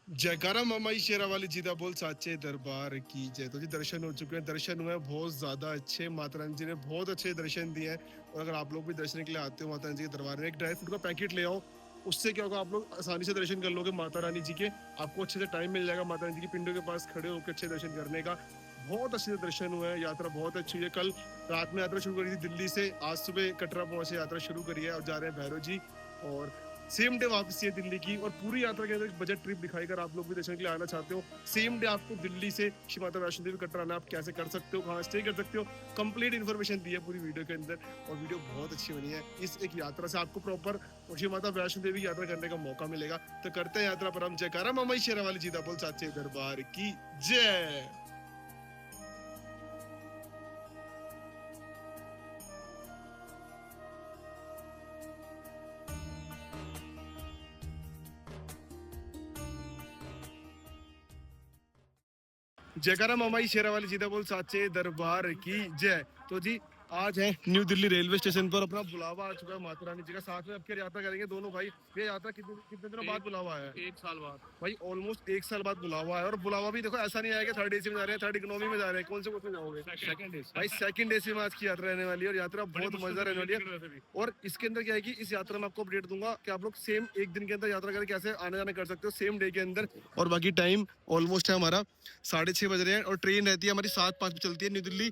जयकारा मामाई शेरा वाली जीदा बोल साचे दरबार की जय। तो जी दर्शन हो चुके हैं, दर्शन हुए हैं बहुत ज्यादा अच्छे। माता रानी जी ने बहुत अच्छे दर्शन दिए हैं। और अगर आप लोग भी दर्शन के लिए आते हो माता रानी जी के दरबार में, एक ड्राई फ्रूट का पैकेट ले आओ। उससे क्या होगा, आप लोग आसानी से दर्शन कर लोगे माता रानी जी के। आपको अच्छे से टाइम मिल जाएगा माता रानी जी की पिंडों के पास खड़े होकर अच्छे दर्शन करने का। बहुत अच्छे से दर्शन हुए हैं, यात्रा बहुत अच्छी है। कल रात में यात्रा शुरू करी थी दिल्ली से, आज सुबह कटरा पहुंचे यात्रा शुरू करी है और जा रहे हैं भैरव जी। और सेम डे वापसी है दिल्ली की। और पूरी यात्रा के अंदर बजट ट्रिप दिखाई, अगर आप लोग भी दर्शन के लिए आना चाहते हो, सेम डे आपको दिल्ली से श्री माता वैष्णो देवी कटरा आना, आप कैसे कर सकते हो, कहाँ स्टे कर सकते हो, कंप्लीट इन्फॉर्मेशन दी है पूरी वीडियो के अंदर। और वीडियो बहुत अच्छी बनी है। इस एक यात्रा से आपको प्रॉपर श्री माता वैष्णो देवी यात्रा करने का मौका मिलेगा। तो करते हैं यात्रा पर हम जयकारा मामाई शेरा वाली जीदा बोल साचे दरबार की जय। जयकारा मामाई शेरा वाली जीदा बोल साचे दरबार की जय। तो जी आज है न्यू दिल्ली रेलवे स्टेशन पर, अपना बुलावा आ चुका है माता रानी जी का। साथ में अब क्या यात्रा करेंगे दोनों भाई। ये यात्रा कितने कितने दिनों बाद बुलावा आया है? 1 साल बाद भाई ऑलमोस्ट 1 साल बाद बुलावा है। और बुलावा भी देखो ऐसा नहीं आएगा थर्ड एसी में जा रहे हैं, थर्ड इकोनॉमी में जा रहे हैं। कौन से कोच में जाओगे? सेकंड एसी भाई सेकंड एसी में आज की यात्रा रहने वाली है। और यात्रा बहुत मजा रहने वाली है। और इसके अंदर क्या है कि इस यात्रा में आपको अपडेट दूंगा कि आप लोग सेम एक दिन के अंदर यात्रा करके कैसे आने जाने कर सकते हो सेम डे के अंदर। और बाकी टाइम ऑलमोस्ट है हमारा 6:30 बज रहे हैं। और ट्रेन रहती है हमारी 7:05 पे चलती है न्यू दिल्ली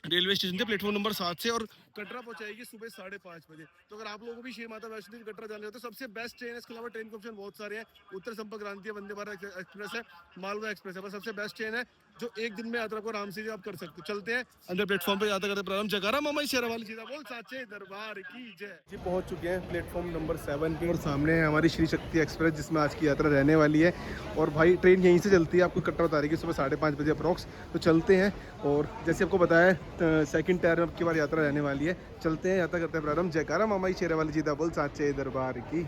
रेलवे स्टेशन से, प्लेटफॉर्म नंबर 7 से। और कटरा पहुंचाएगी सुबह 5:30 बजे। तो अगर आप लोगों को भी श्री माता वैष्णो देवी कटरा जाना है तो सबसे बेस्ट ट्रेन है। इसके अलावा ट्रेन के ऑप्शन बहुत सारे हैं। उत्तर संपर्क क्रांति है, वंदे भारत एक्सप्रेस है, मालवा एक्सप्रेस है, पर सबसे बेस्ट ट्रेन है जो एक दिन में यात्रा को आराम से आप कर सकते हो। चलते हैं अंदर प्लेटफॉर्म पे यात्रा करते प्रारंभ। जयकारा मामाई शेरा वाली जीदा बोल साचे दरबार की जय। जी पहुंच चुके हैं प्लेटफॉर्म नंबर 7 पे। और सामने है हमारी श्री शक्ति एक्सप्रेस जिसमें आज की यात्रा रहने वाली है। और भाई ट्रेन यहीं से चलती है, आपको कटरा उतारेगी सुबह 5:30 बजे अप्रॉक्स। तो चलते हैं। और जैसे आपको बताया सेकंड टायर में अब की बार यात्रा रहने वाली है। चलते हैं, यात्रा करते हैं प्रारंभ। जयकारा मामाई शेरा वाली जीदा बोल साचे दरबार की।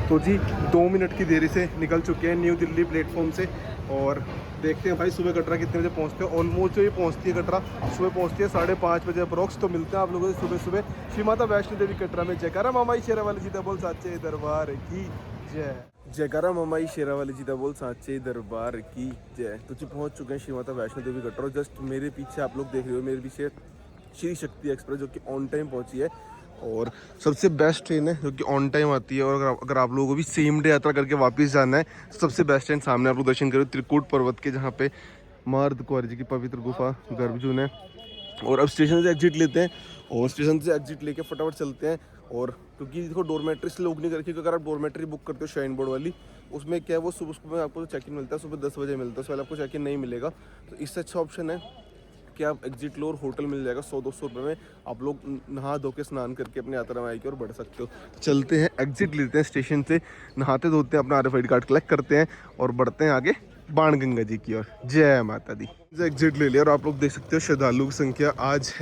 तो जी 2 मिनट की देरी से निकल चुके हैं न्यू दिल्ली प्लेटफॉर्म से। और देखते हैं भाई सुबह कटरा कितने बजे पहुंचते हैं। ऑलमोस्ट जो ये पहुंचती है कटरा सुबह पहुंचती है 5:30 बजे अप्रॉक्स। तो मिलते हैं आप लोगों से सुबह सुबह श्री माता वैष्णो देवी कटरा में। जयकारा मामाई शेरा वाली जीदा बोल साचे दरबार की जय। जयकारा मामाई शेरा वाली जीदा बोल साचे दरबार की जय। तो जी पहुंच चुके हैं श्री माता वैष्णो देवी कटरा। जस्ट मेरे पीछे आप लोग देख रहे हो, मेरे पीछे श्री शक्ति एक्सप्रेस जो कि ऑन टाइम पहुंची है। और सबसे बेस्ट ट्रेन है जो कि ऑन टाइम आती है। और अगर आप लोगों को भी सेम डे यात्रा करके वापस जाना है तो सबसे बेस्ट ट्रेन सामने आप लोग दर्शन करो त्रिकूट पर्वत के, जहाँ पे माँ अर्धकुंवारी जी की पवित्र गुफा गर्भजून है। और अब स्टेशन से एग्जिट लेते हैं। और स्टेशन से एग्जिट लेके फटाफट चलते हैं। और क्योंकि देखो डोरमेट्री से लोग नहीं करके, क्योंकि अगर आप डोरमेट्री बुक करते हो शाइन बोर्ड वाली, उसमें क्या है वो सुबह में आपको चेक इन मिलता है, सुबह 10 बजे मिलता है। उसके बाद आपको चेक इन नहीं मिलेगा। तो इससे अच्छा ऑप्शन है कि आप एग्जिट लो और होटल मिल जाएगा 100-200 रुपये में। आप लोग नहा धो के स्नान करके अपनी यात्रा में आएगी और बढ़ सकते हो। चलते हैं, एग्जिट लेते हैं स्टेशन से, नहाते धोते हैं, अपना RFID कार्ड कलेक्ट करते हैं और बढ़ते हैं आगे बाण गंगा जी की ओर। जय माता दी। एग्जिट ले लिया और आप लोग देख सकते हो श्रद्धालु की संख्या आज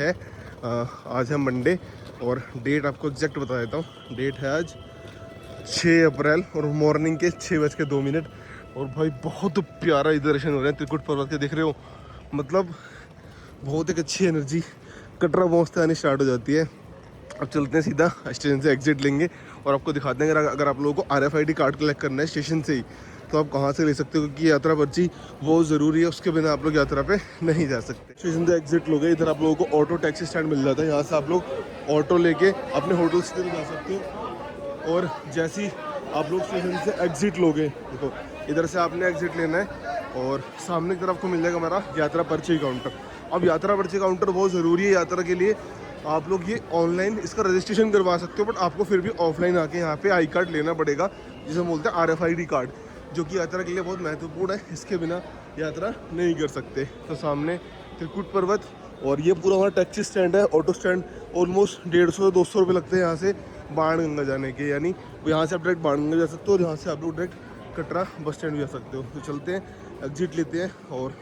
है मंडे। और डेट आपको एग्जैक्ट बता देता हूँ। डेट है आज 6 अप्रैल और मॉर्निंग के 6:02। और भाई बहुत प्यारा इधर दर्शन हो रहे हैं त्रिकुट पर्वत के, देख रहे हो। मतलब बहुत एक अच्छी एनर्जी कटरा पहुँचते आने स्टार्ट हो जाती है। अब चलते हैं सीधा स्टेशन से एग्जिट लेंगे और आपको दिखाते हैं अगर आप लोगों को RFID कार्ड कलेक्ट करना है स्टेशन से ही तो आप कहाँ से ले सकते हो, क्योंकि यात्रा पर्ची बहुत ज़रूरी है, उसके बिना आप लोग यात्रा पे नहीं जा सकते। स्टेशन से एग्जिट लोगे, इधर आप लोगों को ऑटो टैक्सी स्टैंड मिल जाता है। यहाँ से आप लोग ऑटो लेके अपने होटल से जा सकते हो। और जैसे ही आप लोग स्टेशन से एग्जिट लोगे, देखो इधर से आपने एग्जिट लेना है और सामने की तरफ को मिल जाएगा हमारा यात्रा पर्ची काउंटर। अब यात्रा पर्ची काउंटर बहुत ज़रूरी है यात्रा के लिए। आप लोग ये ऑनलाइन इसका रजिस्ट्रेशन करवा सकते हो, बट आपको फिर भी ऑफलाइन आके यहाँ पे आई कार्ड लेना पड़ेगा, जिसे बोलते हैं RFID कार्ड, जो कि यात्रा के लिए बहुत महत्वपूर्ण है। इसके बिना यात्रा नहीं कर सकते। तो सामने त्रिकुट पर्वत और ये पूरा हमारा टैक्सी स्टैंड है, ऑटो स्टैंड। ऑलमोस्ट 150-200 रुपये लगते हैं यहाँ से बाण गंगा जाने के, यानी यहाँ से आप डायरेक्ट बाण गंगा जा सकते हो और यहाँ से आप लोग डायरेक्ट कटरा बस स्टैंड भी जा सकते हो। तो चलते हैं, एग्जिट लेते हैं। और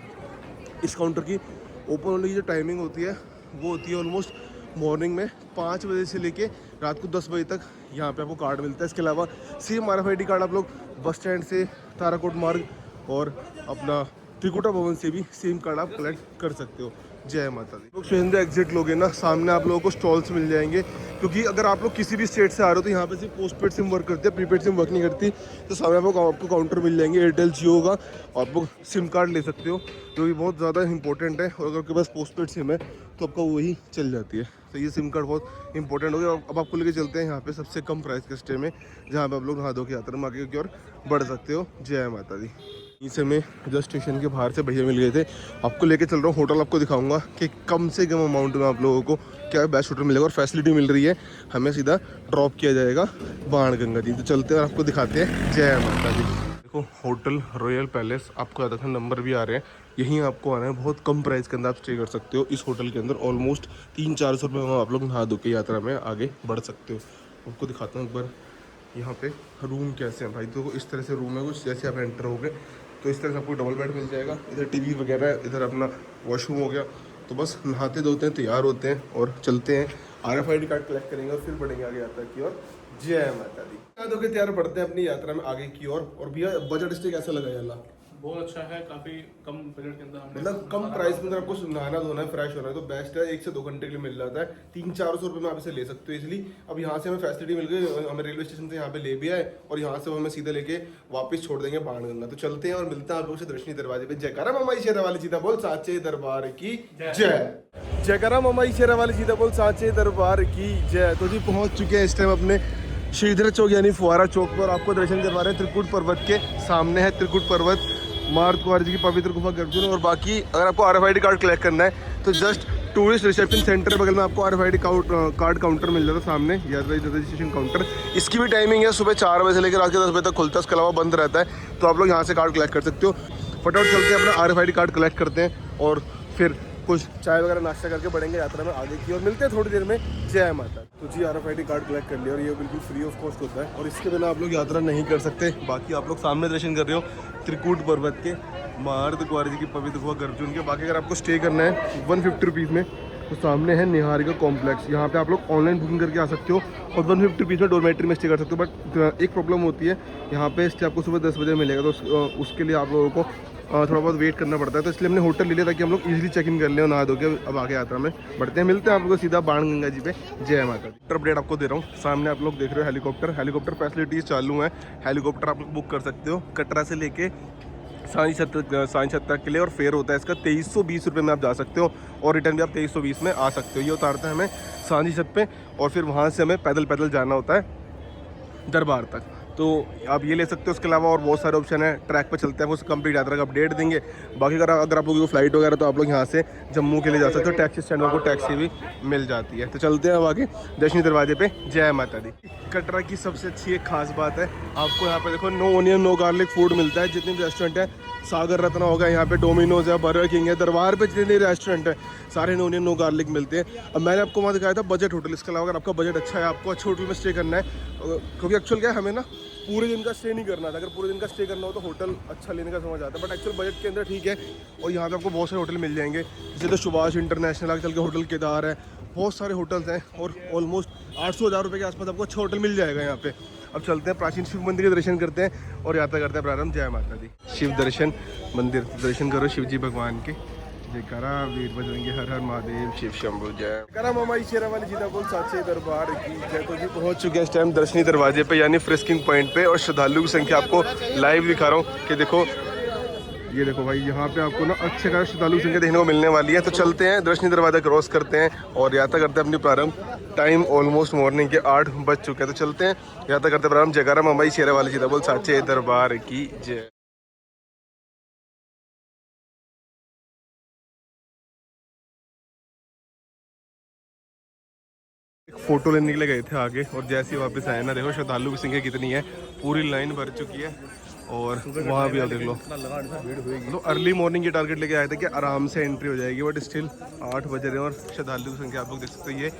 इस काउंटर की ओपन होने की जो टाइमिंग होती है वो होती है ऑलमोस्ट मॉर्निंग में 5 बजे से लेके रात को 10 बजे तक यहाँ पे आपको कार्ड मिलता है। इसके अलावा सेम RFID कार्ड आप लोग बस स्टैंड से, ताराकोट मार्ग और अपना त्रिकुटा भवन से भी सेम कार्ड आप कलेक्ट कर सकते हो। जय माता दी। लोग स्टेशन से एग्जिट लोगे ना, सामने आप लोगों को स्टॉल्स मिल जाएंगे, क्योंकि अगर आप लोग किसी भी स्टेट से आ रहे हो तो यहाँ पे सिर्फ पोस्ट पेड सिम वर्क करती है, प्रीपेड सिम वर्क नहीं करती। तो सामने आपको काउंटर मिल जाएंगे, एयरटेल जियो का, आप लोग सिम कार्ड ले सकते हो जो कि बहुत ज़्यादा इंपॉर्टेंट है। और अगर आपके पास पोस्ट पेड सिम है तो आपका वही चल जाती है। तो ये सिम कार्ड बहुत इंपॉर्टेंट हो गया। अब आपको लेके चलते हैं यहाँ पे सबसे कम प्राइस के स्टे में, जहाँ पे आप लोग नहा धो के यात्रा में आगे की ओर बढ़ सकते हो। जय माता दी। इसे में जस्ट स्टेशन के बाहर से भैया मिल गए थे, आपको लेके चल रहा हूँ होटल। आपको दिखाऊंगा कि कम से कम अमाउंट में आप लोगों को क्या बेस्ट होटल मिलेगा और फैसिलिटी मिल रही है। हमें सीधा ड्रॉप किया जाएगा बाणगंगा जी। तो चलते हैं और आपको दिखाते हैं। जय माता दी। देखो होटल रॉयल पैलेस, आपको याद रखना नंबर भी आ रहे हैं, यहीं आपको आना है। बहुत कम प्राइस के अंदर आप स्टे कर सकते हो इस होटल के अंदर। ऑलमोस्ट 300-400 रुपये में आप लोग नहा धो के यात्रा में आगे बढ़ सकते हो। आपको दिखाता हूँ एक बार यहाँ पे रूम कैसे हैं भाई। तो इस तरह से रूम है कुछ, जैसे आप एंटर हो गए तो इस तरह से आपको डबल बेड मिल जाएगा। इधर टीवी वगैरह है, इधर अपना वॉशरूम हो गया। तो बस नहाते धोते हैं, तैयार होते हैं और चलते हैं। RFID कार्ड कलेक्ट करेंगे और फिर बढ़ेंगे आगे यात्रा की ओर। जय माता दी। नहा धो के तैयार पड़ते हैं अपनी यात्रा में आगे की ओर। और भैया बजट स्टे कैसा लगा याला? बहुत अच्छा है, काफी कम बजट के अंदर हमने मतलब कम प्राइस में अगर आपको नहाना धोना है, फ्रेश होना है तो बेस्ट है। 1 से 2 घंटे के लिए मिल जाता है। 300-400 रुपये में आप इसे ले सकते हो इसलिए। अब यहाँ से हमें फैसिलिटी मिल गई, हमें रेलवे स्टेशन से यहाँ पे ले भी आए और यहाँ से हमें सीधे लेके वापस छोड़ देंगे बाणगंगा। तो चलते हैं और मिलते हैं आप लोगों से दर्शनी दरवाजे पे। जयकारा मामा शेरा वाली सीधा बोल साचे दरबार की जय। जयकारा मामा शेरा वाली सीधा बोल साचे दरबार की जय। तो जी पहुँच चुके हैं इस टाइम अपने श्रीधर चौक यानी फुआरा चौक पर। आपको दर्शन करवा रहे हैं त्रिकुट पर्वत के। सामने है त्रिकुट पर्वत, मार्ग कुंवर जी की पवित्र गुफा गर्भजन। और बाकी अगर आपको RFID कार्ड कलेक्ट करना है तो जस्ट टूरिस्ट रिसेप्शन सेंटर बगल में आपको RFID कार्ड काउंटर मिल जाता है सामने, यात्रा रजिस्ट्रेशन काउंटर। इसकी भी टाइमिंग है, सुबह 4 बजे से लेकर रात के 10 बजे तक खुलता है, उसके अलावा बंद रहता है। तो आप लोग यहाँ से कार्ड कलेक्ट कर सकते हो। फटाफट चलते हैं अपना RFID कार्ड कलेक्ट करते हैं और फिर कुछ चाय वगैरह नाश्ता करके बढ़ेंगे यात्रा में आगे की और मिलते हैं थोड़ी देर में। जय माता। तो जी RFID कार्ड कलेक्ट कर लिया और ये बिल्कुल फ्री ऑफ कॉस्ट होता है और इसके बिना आप लोग यात्रा नहीं कर सकते। बाकी आप लोग सामने दर्शन कर रहे हो त्रिकुट पर्वत के, मार्ग कुंवर जी की पवित्र गुफा गर्भजन के। बाकी अगर आपको स्टे करना है 150 रुपीज़ में तो सामने है निहारिका कॉम्प्लेक्स। यहाँ पे आप लोग ऑनलाइन बुकिंग करके आ सकते हो और 150 रुपीज़ में डोरमेट्री में स्टे कर सकते हो। बट एक प्रॉब्लम होती है, यहाँ पे स्टे आपको सुबह 10 बजे मिलेगा तो उसके लिए आप लोगों को थोड़ा बहुत वेट करना पड़ता है। तो इसलिए हमने होटल ले लिया ताकि हम लोग इजीली चेक इन कर लें और नहा धो के अब आगे यात्रा में बढ़ते हैं। मिलते हैं आप लोगों को सीधा बाणगंगा जी पे। जय माता दी। अपडेट आपको दे रहा हूँ, सामने आप लोग देख रहे हो हेलीकॉप्टर फैसिलिटीज़ चालू हैं। हेलीकॉप्टर आप लोग बुक कर सकते हो कटरा से लेके सांझी छत तक के लिए और फेयर होता है इसका 2320 रुपये में आप जा सकते हो और रिटर्न भी आप 2320 में आ सकते हो। ये उतारता है हमें सांझी छत पे और फिर वहाँ से हमें पैदल जाना होता है दरबार तक। तो आप ये ले सकते हो। उसके अलावा और बहुत सारे ऑप्शन है, ट्रैक पे चलते हैं, वो कंप्लीट यात्रा का अपडेट देंगे। बाकी अगर आप लोगों को फ्लाइट वगैरह तो आप लोग यहाँ से जम्मू के लिए जा सकते हो। टैक्सी स्टैंड में आपको टैक्सी भी मिल जाती है। तो चलते हैं अब आगे दर्शनी दरवाजे पे। जय माता दी। कटरा की सबसे अच्छी एक खास बात है, आपको यहाँ पे देखो no onion no garlic food मिलता है। जितने भी रेस्टोरेंट है, सागर रत्न होगा, यहाँ पे डोमिनोज है, बर्गर किंग है, दरबार पे जितने रेस्टोरेंट है सारे नो ऑनियन नो गार्लिक मिलते हैं। अब मैंने आपको वहाँ दिखाया था बजट होटल। इसके अलावा अगर आपका बजट अच्छा है, आपको अच्छे होटल में स्टे करना है, क्योंकि एक्चुअल क्या है, हमें ना पूरे दिन का स्टे नहीं करना था। अगर पूरे दिन का स्टे करना हो तो होटल अच्छा लेने का समझ आता है, बट एक्चुअल बजट के अंदर ठीक है। और यहाँ पे आपको बहुत सारे होटल मिल जाएंगे, जैसे तो सुभाष इंटरनेशनल आगे चल के होटल केदार है, बहुत सारे होटल्स हैं और ऑलमोस्ट 800-1000 रुपये के आसपास आपको अच्छा होटल मिल जाएगा यहाँ पे। अब चलते हैं प्राचीन शिव मंदिर के दर्शन करते हैं और यात्रा करते हैं प्रारंभ। जय माता दी। शिव दर्शन मंदिर दर्शन करो शिव जी भगवान के। जयकारा वीर बजरंगी हर हर महादेव शिव शंभु जय। जयकारा मामा शेरा वाली जीता बोल साचे दरबार की जय। तो जी पहुंच चुके हैं इस टाइम दर्शनी दरवाजे पे यानी फ्रिस्किंग पॉइंट पे और श्रद्धालु की संख्या आपको लाइव दिखा रहा हूँ कि देखो, ये देखो भाई, यहाँ पे आपको ना अच्छे खासे श्रद्धालु की संख्या देखने को मिलने वाली है। तो चलते हैं दर्शनी दरवाजा क्रॉस करते हैं और यात्रा करते हैं अपनी प्रारंभ। टाइम ऑलमोस्ट मॉर्निंग के 8 बज चुके हैं। तो चलते हैं यात्रा करते प्रारंभ। जयकारा मामा शेरा वाली सीधा बोल साचे दरबार की जय। फोटो लेने के लिए गए थे आगे और जैसे ही वापस आए ना, देखो श्रद्धालु की संख्या कितनी है, पूरी लाइन भर चुकी है। और वहाँ भी आप देख लो, तो अर्ली मॉर्निंग ये टारगेट लेके आए थे कि आराम से एंट्री हो जाएगी, बट स्टिल 8 बज रहे हैं और श्रद्धालु की संख्या आप लोग देख सकते हो। ये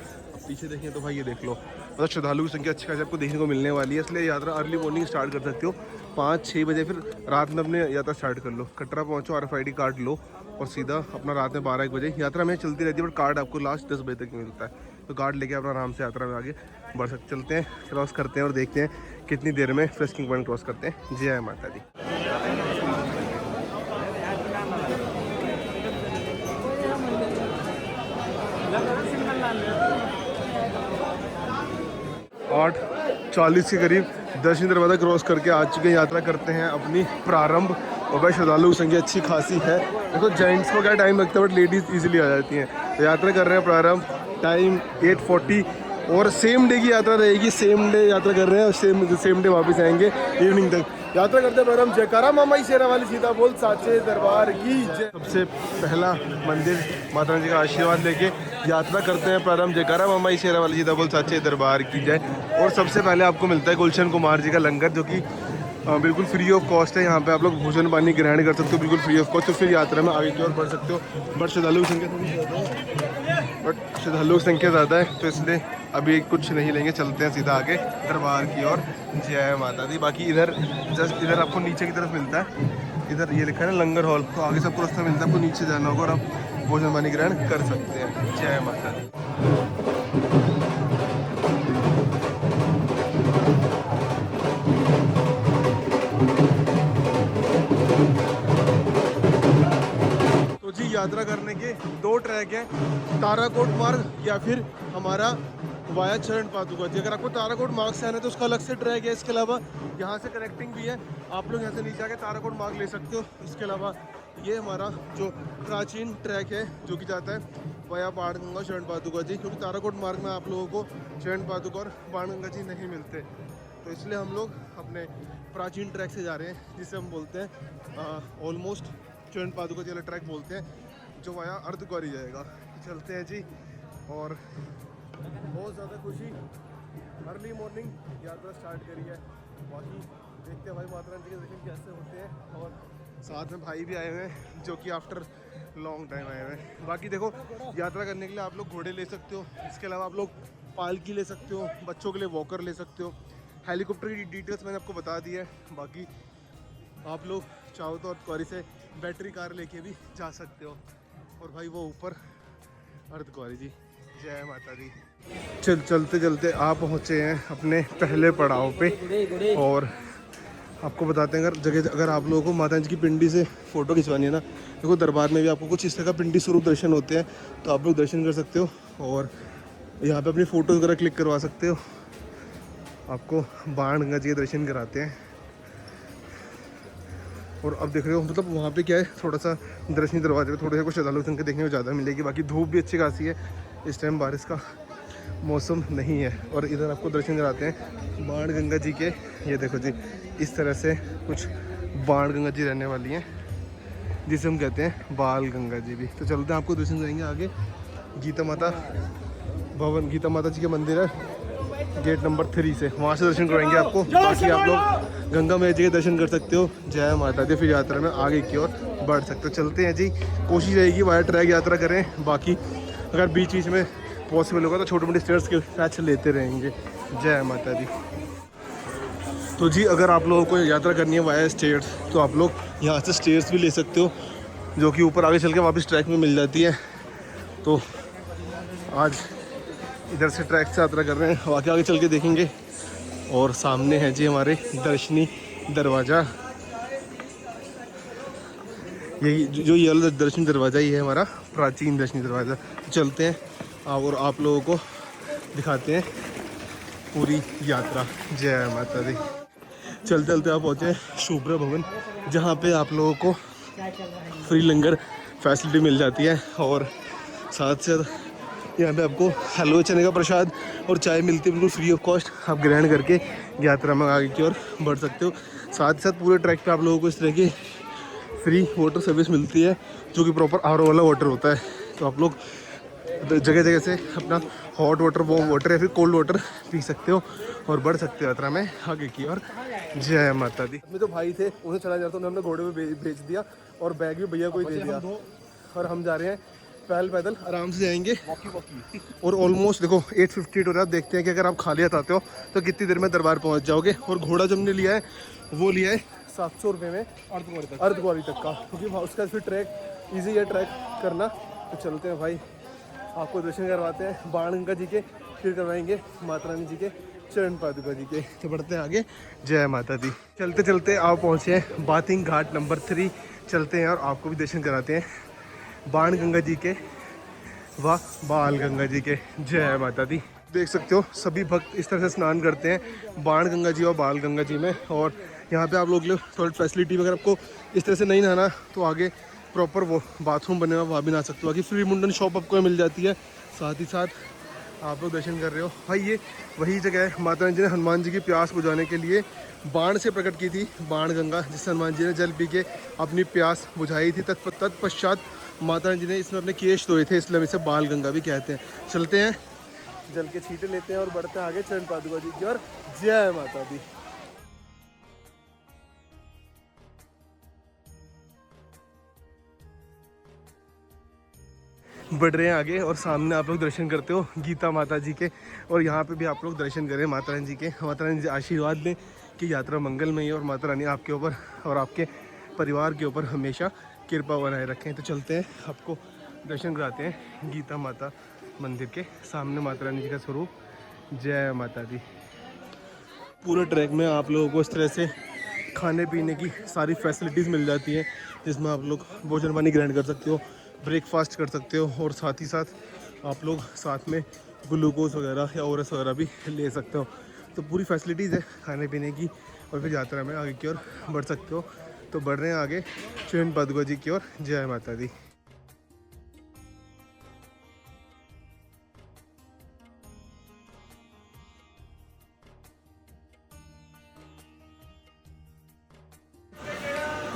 पीछे देखें तो भाई ये देख लो, मतलब श्रद्धालु की संख्या अच्छी खासी आपको देखने को मिलने वाली है। इसलिए यात्रा अर्ली मॉर्निंग स्टार्ट कर सकते हो 5-6 बजे, फिर रात में अपने यात्रा स्टार्ट कर लो। कटरा पहुँचो, RFID कार्ड लो और सीधा अपना रात में 12-1 बजे यात्रा में चलती रहती है, बट कार्ड आपको लास्ट 10 बजे तक मिलता है। तो कार्ड लेके अपना आराम से यात्रा में आगे बढ़ सकते। चलते हैं, क्रॉस करते हैं और देखते हैं कितनी देर में फ्रिस्किंग पॉइंट क्रॉस करते हैं। जय माता दी। 8:40 के करीब दर्शन दरवाज़ा क्रॉस करके आ चुके हैं। यात्रा करते हैं अपनी प्रारंभ। और भाई श्रद्धालु की संख्या अच्छी खासी है। देखो जेंट्स को क्या टाइम लगता है बट लेडीज़ इजीली आ जाती हैं। तो यात्रा कर रहे हैं प्रारंभ, टाइम 8:40 और सेम डे की यात्रा रहेगी। सेम डे यात्रा कर रहे हैं और सेम डे वापस आएंगे इवनिंग तक। यात्रा करते हैं प्रारंभ। जयकारा मामा शेरा वाली सीता बोल साचे दरबार की जय। सबसे पहला मंदिर माता जी का आशीर्वाद लेके यात्रा करते हैं प्रारंभ। जयकारा मामा शेरा वाली सीता बोल साचे दरबार की जय। और सबसे पहले आपको मिलता है गुलशन कुमार जी का लंगर, जो कि बिल्कुल फ्री ऑफ कॉस्ट है। यहाँ पे आप लोग भोजन पानी ग्रहण कर सकते हो बिल्कुल फ्री ऑफ कॉस्ट। तो फिर यात्रा में आगे की ओर बढ़ सकते हो। बट श्रद्धालु की संख्या ज़्यादा है तो इसलिए अभी कुछ नहीं लेंगे, चलते हैं सीधा आगे दरबार की ओर। जय माता दी। बाकी इधर जस्ट इधर आपको नीचे की तरफ मिलता है, इधर ये लिखा है ना लंगर हॉल, तो आगे सबको रास्ता मिलता है, आपको नीचे जाना होगा और आप भोजन पानी ग्रहण कर सकते हैं। जय माता दी। तो जी यात्रा करने के 2 ट्रैक हैं, ताराकोट मार्ग या फिर हमारा वाया चरण पादुका जी। अगर आपको ताराकोट मार्ग से आना है तो उसका अलग से ट्रैक है। इसके अलावा यहाँ से कनेक्टिंग भी है, आप लोग यहाँ से नीचे आके ताराकोट मार्ग ले सकते हो। इसके अलावा ये हमारा जो प्राचीन ट्रैक है जो कि जाता है वाया बाणगंगा शरण पादुका जी, क्योंकि ताराकोट मार्ग में आप लोगों को शरण पादुका और बाणगंगा जी नहीं मिलते, तो इसलिए हम लोग अपने प्राचीन ट्रैक से जा रहे हैं, जिसे हम बोलते हैं ऑलमोस्ट चरण पादुका जी वाला ट्रैक बोलते हैं, जो वाया अर्धकुंवारी जाएगा। चलते हैं जी। और बहुत ज़्यादा खुशी, अर्ली मॉर्निंग यात्रा स्टार्ट करी है। बाकी देखते हैं भाई माता रानी के दर्शन कैसे होते हैं। और साथ में भाई भी आए हुए हैं जो कि आफ्टर लॉन्ग टाइम आए हुए हैं। बाकी देखो यात्रा करने के लिए आप लोग घोड़े ले सकते हो, इसके अलावा आप लोग पालकी ले सकते हो, बच्चों के लिए वॉकर ले सकते हो। हेलीकॉप्टर की डिटेल्स मैंने आपको बता दी है। बाकी आप लोग चाहो तो अर्धकुंवारी से बैटरी कार लेके भी जा सकते हो। और भाई वो ऊपर अर्धकुंवारी जी। जय माता दी। चलते चलते आप पहुँचे हैं अपने पहले पड़ाव पे। और आपको बताते हैं अगर आप लोगों को माता जी की पिंडी से फ़ोटो खिंचवानी है ना, देखो दरबार में भी आपको कुछ इस तरह का पिंडी स्वरूप दर्शन होते हैं, तो आप लोग दर्शन कर सकते हो और यहाँ पे अपनी फ़ोटो वगैरह क्लिक करवा सकते हो। आपको बाणगंगा जी के दर्शन कराते हैं। और अब देख रहे हो मतलब वहाँ पे क्या है, थोड़ा सा दर्शनी दरवाजे पे थोड़ा सा कुछ श्रद्धालु संख्या देखने को ज़्यादा मिलेगी। बाकी धूप भी अच्छी खासी है, इस टाइम बारिश का मौसम नहीं है। और इधर आपको दर्शन कराते हैं बाणगंगा जी के। ये देखो जी, इस तरह से कुछ बाणगंगा जी रहने वाली हैं, जिसे हम कहते हैं बाल गंगा जी भी। तो चलते हैं, आपको दर्शन करेंगे आगे। गीता माता भवन, गीता माता जी का मंदिर है गेट नंबर 3 से, वहाँ से दर्शन कराएंगे आपको। बाकी आप लोग गंगा मैया जी के दर्शन कर सकते हो। जय माता दी। फिर यात्रा में आगे की ओर बढ़ सकते हो। चलते हैं जी, कोशिश रहेगी वाया ट्रैक यात्रा करें। बाकी अगर बीच बीच में पॉसिबल होगा तो छोटे मोटे स्टेयर्स के पैच लेते रहेंगे। जय माता दी। तो जी अगर आप लोगों को यात्रा करनी है वाया स्टेयर्स, तो आप लोग यहाँ से स्टेयर्स भी ले सकते हो, जो कि ऊपर आगे चल के वापस ट्रैक में मिल जाती है। तो आज इधर से ट्रैक से यात्रा कर रहे हैं, बाकी आगे चल के देखेंगे। और सामने है जी हमारे दर्शनी दरवाज़ा। यही जो ये वाला दर्शनी दरवाज़ा, ये है हमारा प्राचीन दर्शनी दरवाज़ा। चलते हैं और आप लोगों को दिखाते हैं पूरी यात्रा। जय माता दी। चलते चलते आप पहुँचे शुभ्रा भवन, जहाँ पे आप लोगों को फ्री लंगर फैसिलिटी मिल जाती है। और साथ साथ यहाँ पे आपको हलवे चने का प्रसाद और चाय मिलती है बिल्कुल फ्री ऑफ कॉस्ट। आप ग्रहण करके यात्रा में आगे की ओर बढ़ सकते हो। साथ ही साथ पूरे ट्रैक पे आप लोगों को इस तरह की फ्री वाटर सर्विस मिलती है, जो कि प्रॉपर आरओ वाला वाटर होता है। तो आप लोग जगह जगह से अपना हॉट वाटर, वार्म वाटर या फिर कोल्ड वाटर पी सकते हो और बढ़ सकते हो यात्रा में आगे की ओर। जय माता दी। में जो भाई थे उन्हें चला जाता, उन्होंने घोड़े में भेज दिया और बैग भी भैया को ही दे दिया। और हम जा रहे हैं पैदल आराम से जाएंगे। और ऑलमोस्ट देखो 8:58 हो रहा है। देखते हैं कि अगर आप खाली हाथ आते हो तो कितनी देर में दरबार पहुंच जाओगे। और घोड़ा जो हमने लिया है वो लिया है 700 रुपये में अर्धकुंवारी तक का, क्योंकि उसका फिर ट्रैक ईजी है ट्रैक करना। तो चलते हैं भाई, आपको दर्शन करवाते हैं बाणगंगा जी के, फिर करवाएंगे माता रानी जी के चरण पादुका जी के। तो बढ़ते हैं आगे। जय माता दी। चलते चलते आप पहुँचे हैं बाथिंग घाट नंबर 3। चलते हैं और आपको भी दर्शन कराते हैं बाणगंगा जी के व बाल गंगा जी के। जय माता दी। देख सकते हो सभी भक्त इस तरह से स्नान करते हैं बाण गंगा जी और बाल गंगा जी में। और यहाँ पे आप लोग थोड़ी फैसिलिटी अगर आपको इस तरह से नहीं नहाना तो आगे प्रॉपर वो बाथरूम बने हुआ वहाँ भी नहा सकते हो। बाकी फ्री मुंडन शॉप आपको मिल जाती है। साथ ही साथ आप लोग दर्शन कर रहे हो भाई, ये वही जगह है माता रानी जी ने हनुमान जी की प्यास बुझाने के लिए बाण से प्रकट की थी, बाण गंगा, जिससे हनुमान जी ने जल पी के अपनी प्यास बुझाई थी। तत्पश्चात माता रानी जी ने इसमें अपने केश धोए थे, इसलिए हम इसे बाल गंगा भी कहते हैं। चलते हैं, जल के छींटे लेते हैं और बढ़ते हैं आगे चरण पादुका जी की और। जय माता दी। बढ़ रहे हैं आगे और सामने आप लोग दर्शन करते हो गीता माता जी के। और यहाँ पे भी आप लोग दर्शन करें माता रानी जी के। माता रानी जी आशीर्वाद दें कि यात्रा मंगलमयी और माता रानी आपके ऊपर और आपके परिवार के ऊपर हमेशा कृपा बनाए रखें। तो चलते हैं, आपको दर्शन कराते हैं गीता माता मंदिर के सामने माता रानी जी का स्वरूप। जय माता दी। पूरे ट्रैक में आप लोगों को इस तरह से खाने पीने की सारी फैसिलिटीज़ मिल जाती हैं, जिसमें आप लोग भोजन पानी ग्रहण कर सकते हो, ब्रेकफास्ट कर सकते हो और साथ ही साथ आप लोग साथ में ग्लूकोज वगैरह या ओरस वगैरह भी ले सकते हो। तो पूरी फैसिलिटीज़ है खाने पीने की। और फिर यात्रा में आगे की ओर बढ़ सकते हो। तो बढ़ रहे हैं आगे चरण पादुका जी की ओर। जय माता दी।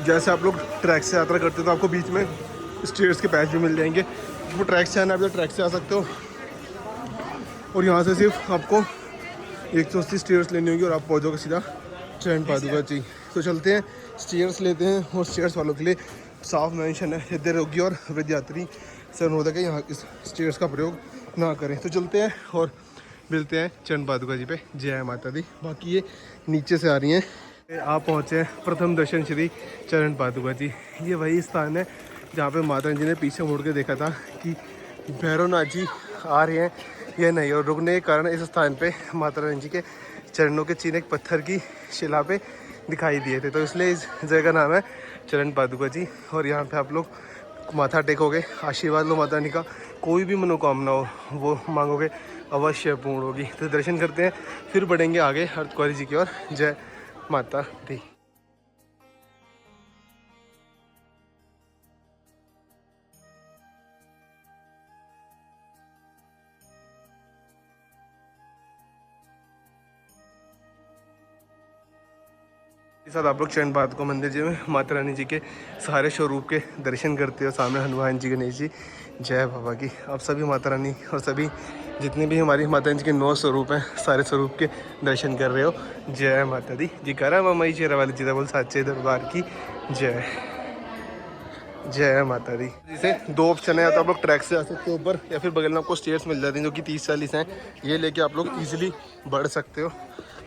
जैसे आप लोग ट्रैक से यात्रा करते हो तो आपको बीच में स्टेयर्स के पैच भी मिल जाएंगे। वो ट्रैक से आना है, आप तो ट्रैक से आ सकते हो। और यहाँ से सिर्फ आपको 180 स्टेयर्स लेनी होगी और आप पहुँचोगे सीधा चरण पादुका जी। तो चलते हैं, स्टेयर्स लेते हैं। और स्टेयर्स वालों के लिए साफ मेंशन है, यदि रोगी और वृद्ध यात्री से अनुरोध है कि यहाँ इस स्टेयर्स का प्रयोग ना करें। तो चलते हैं और मिलते हैं चरण पादुका जी पे। जय माता दी। बाकी ये नीचे से आ रही हैं। आप पहुँचे हैं प्रथम दर्शन श्री चरण पादुका जी। ये वही स्थान है जहाँ पे माता जी ने पीछे मुड़ के देखा था कि भैरवनाथ जी आ रहे हैं या नहीं, और रुकने के कारण इस स्थान पे माता रानी जी के चरणों के चिन्ह एक पत्थर की शिला पे दिखाई दिए थे। तो इसलिए इस जगह का नाम है चरण पादुका जी। और यहाँ पे आप लोग माथा टेकोगे, आशीर्वाद लो माता रानी का, कोई भी मनोकामना हो वो मांगोगे अवश्य पूर्ण होगी। तो दर्शन करते हैं, फिर बढ़ेंगे आगे अर्धकुंवारी जी की ओर। जय माता दी। साथ आप लोग चरण पादुका मंदिर जी में माता रानी जी के सारे स्वरूप के दर्शन करते हो। सामने हनुमान जी, गणेश जी, जय बाबा की। आप सभी माता रानी और सभी जितने भी हमारी माता जी के 9 स्वरूप हैं, सारे स्वरूप के दर्शन कर रहे हो। जय माता दी। जी करा मई चेरा वाली जी बोल साचे दरबार की जय। जय माता दी। जैसे 2 ऑप्शन है, या तो आप लोग ट्रैक से आ सकते हो ऊपर, या फिर बगल में आपको स्टेयर्स मिल जाती हैं जो कि 30-40 हैं। ये लेके आप लोग ईजिली बढ़ सकते हो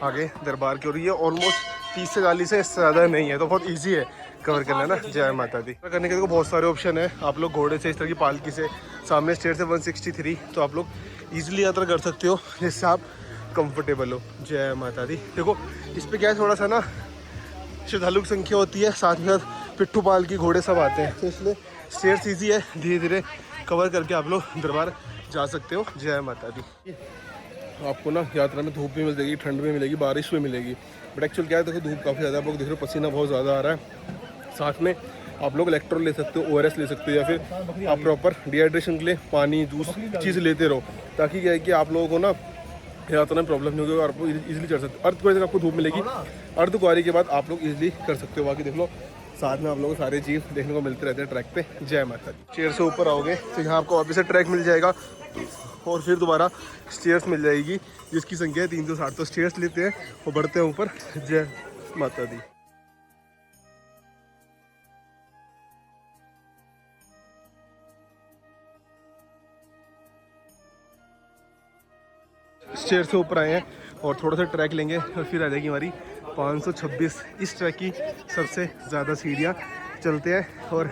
आगे दरबार की ओर। ये ऑलमोस्ट 30 से 40 है, इससे ज़्यादा नहीं है, तो बहुत ईजी है कवर करना ना। जय माता दी। करने के देखो बहुत सारे ऑप्शन है। आप लोग घोड़े से, इस तरह की पालकी से, सामने स्टेयर से 163, तो आप लोग ईजिली यात्रा कर सकते हो जिससे आप कंफर्टेबल हो। जय माता दी। देखो इस पर क्या है, थोड़ा सा ना श्रद्धालु की संख्या होती है, साथ में साथ पिट्ठू पाल की घोड़े सब आते हैं, तो इसलिए स्टेयर्स ईजी है, धीरे धीरे कवर करके आप लोग दरबार जा सकते हो। जय माता दी। आपको ना यात्रा में धूप भी मिल जाएगी, ठंड भी मिलेगी, बारिश भी मिलेगी, बट एक्चुअल क्या है, देखो धूप काफ़ी ज़्यादा, आप लोग देख रहे हो पसीना बहुत ज़्यादा आ रहा है। साथ में आप लोग इलेक्ट्रोल ले सकते हो, ORS ले सकते हो, या फिर आप प्रॉपर डिहाइड्रेशन के लिए पानी, जूस चीज़ लेते रहो, ताकि क्या है कि आप लोगों को ना यात्रा में प्रॉब्लम नहीं होगी और आपको ईजिली चढ़ सकते हो। अर्धकुंवारी तक आपको धूप मिलेगी, अर्धकुंवारी के बाद आप लोग ईजिली कर सकते हो। बाकी देख लो साथ में आप लोगों को सारे चीज़ देखने को मिलते रहते हैं ट्रैक पे। जय माता दी। चेयर से ऊपर आओगे तो यहाँ आपको वापस से ट्रैक मिल जाएगा और फिर दोबारा स्टेयर्स मिल जाएगी जिसकी संख्या है 360। तो स्टेयर्स लेते हैं और बढ़ते हैं ऊपर। जय माता दी। स्टेयर से ऊपर आए हैं और थोड़ा सा ट्रैक लेंगे और फिर आ जाएगी हमारी 526 इस ट्रैक की सबसे ज़्यादा सीढ़ियाँ। चलते हैं और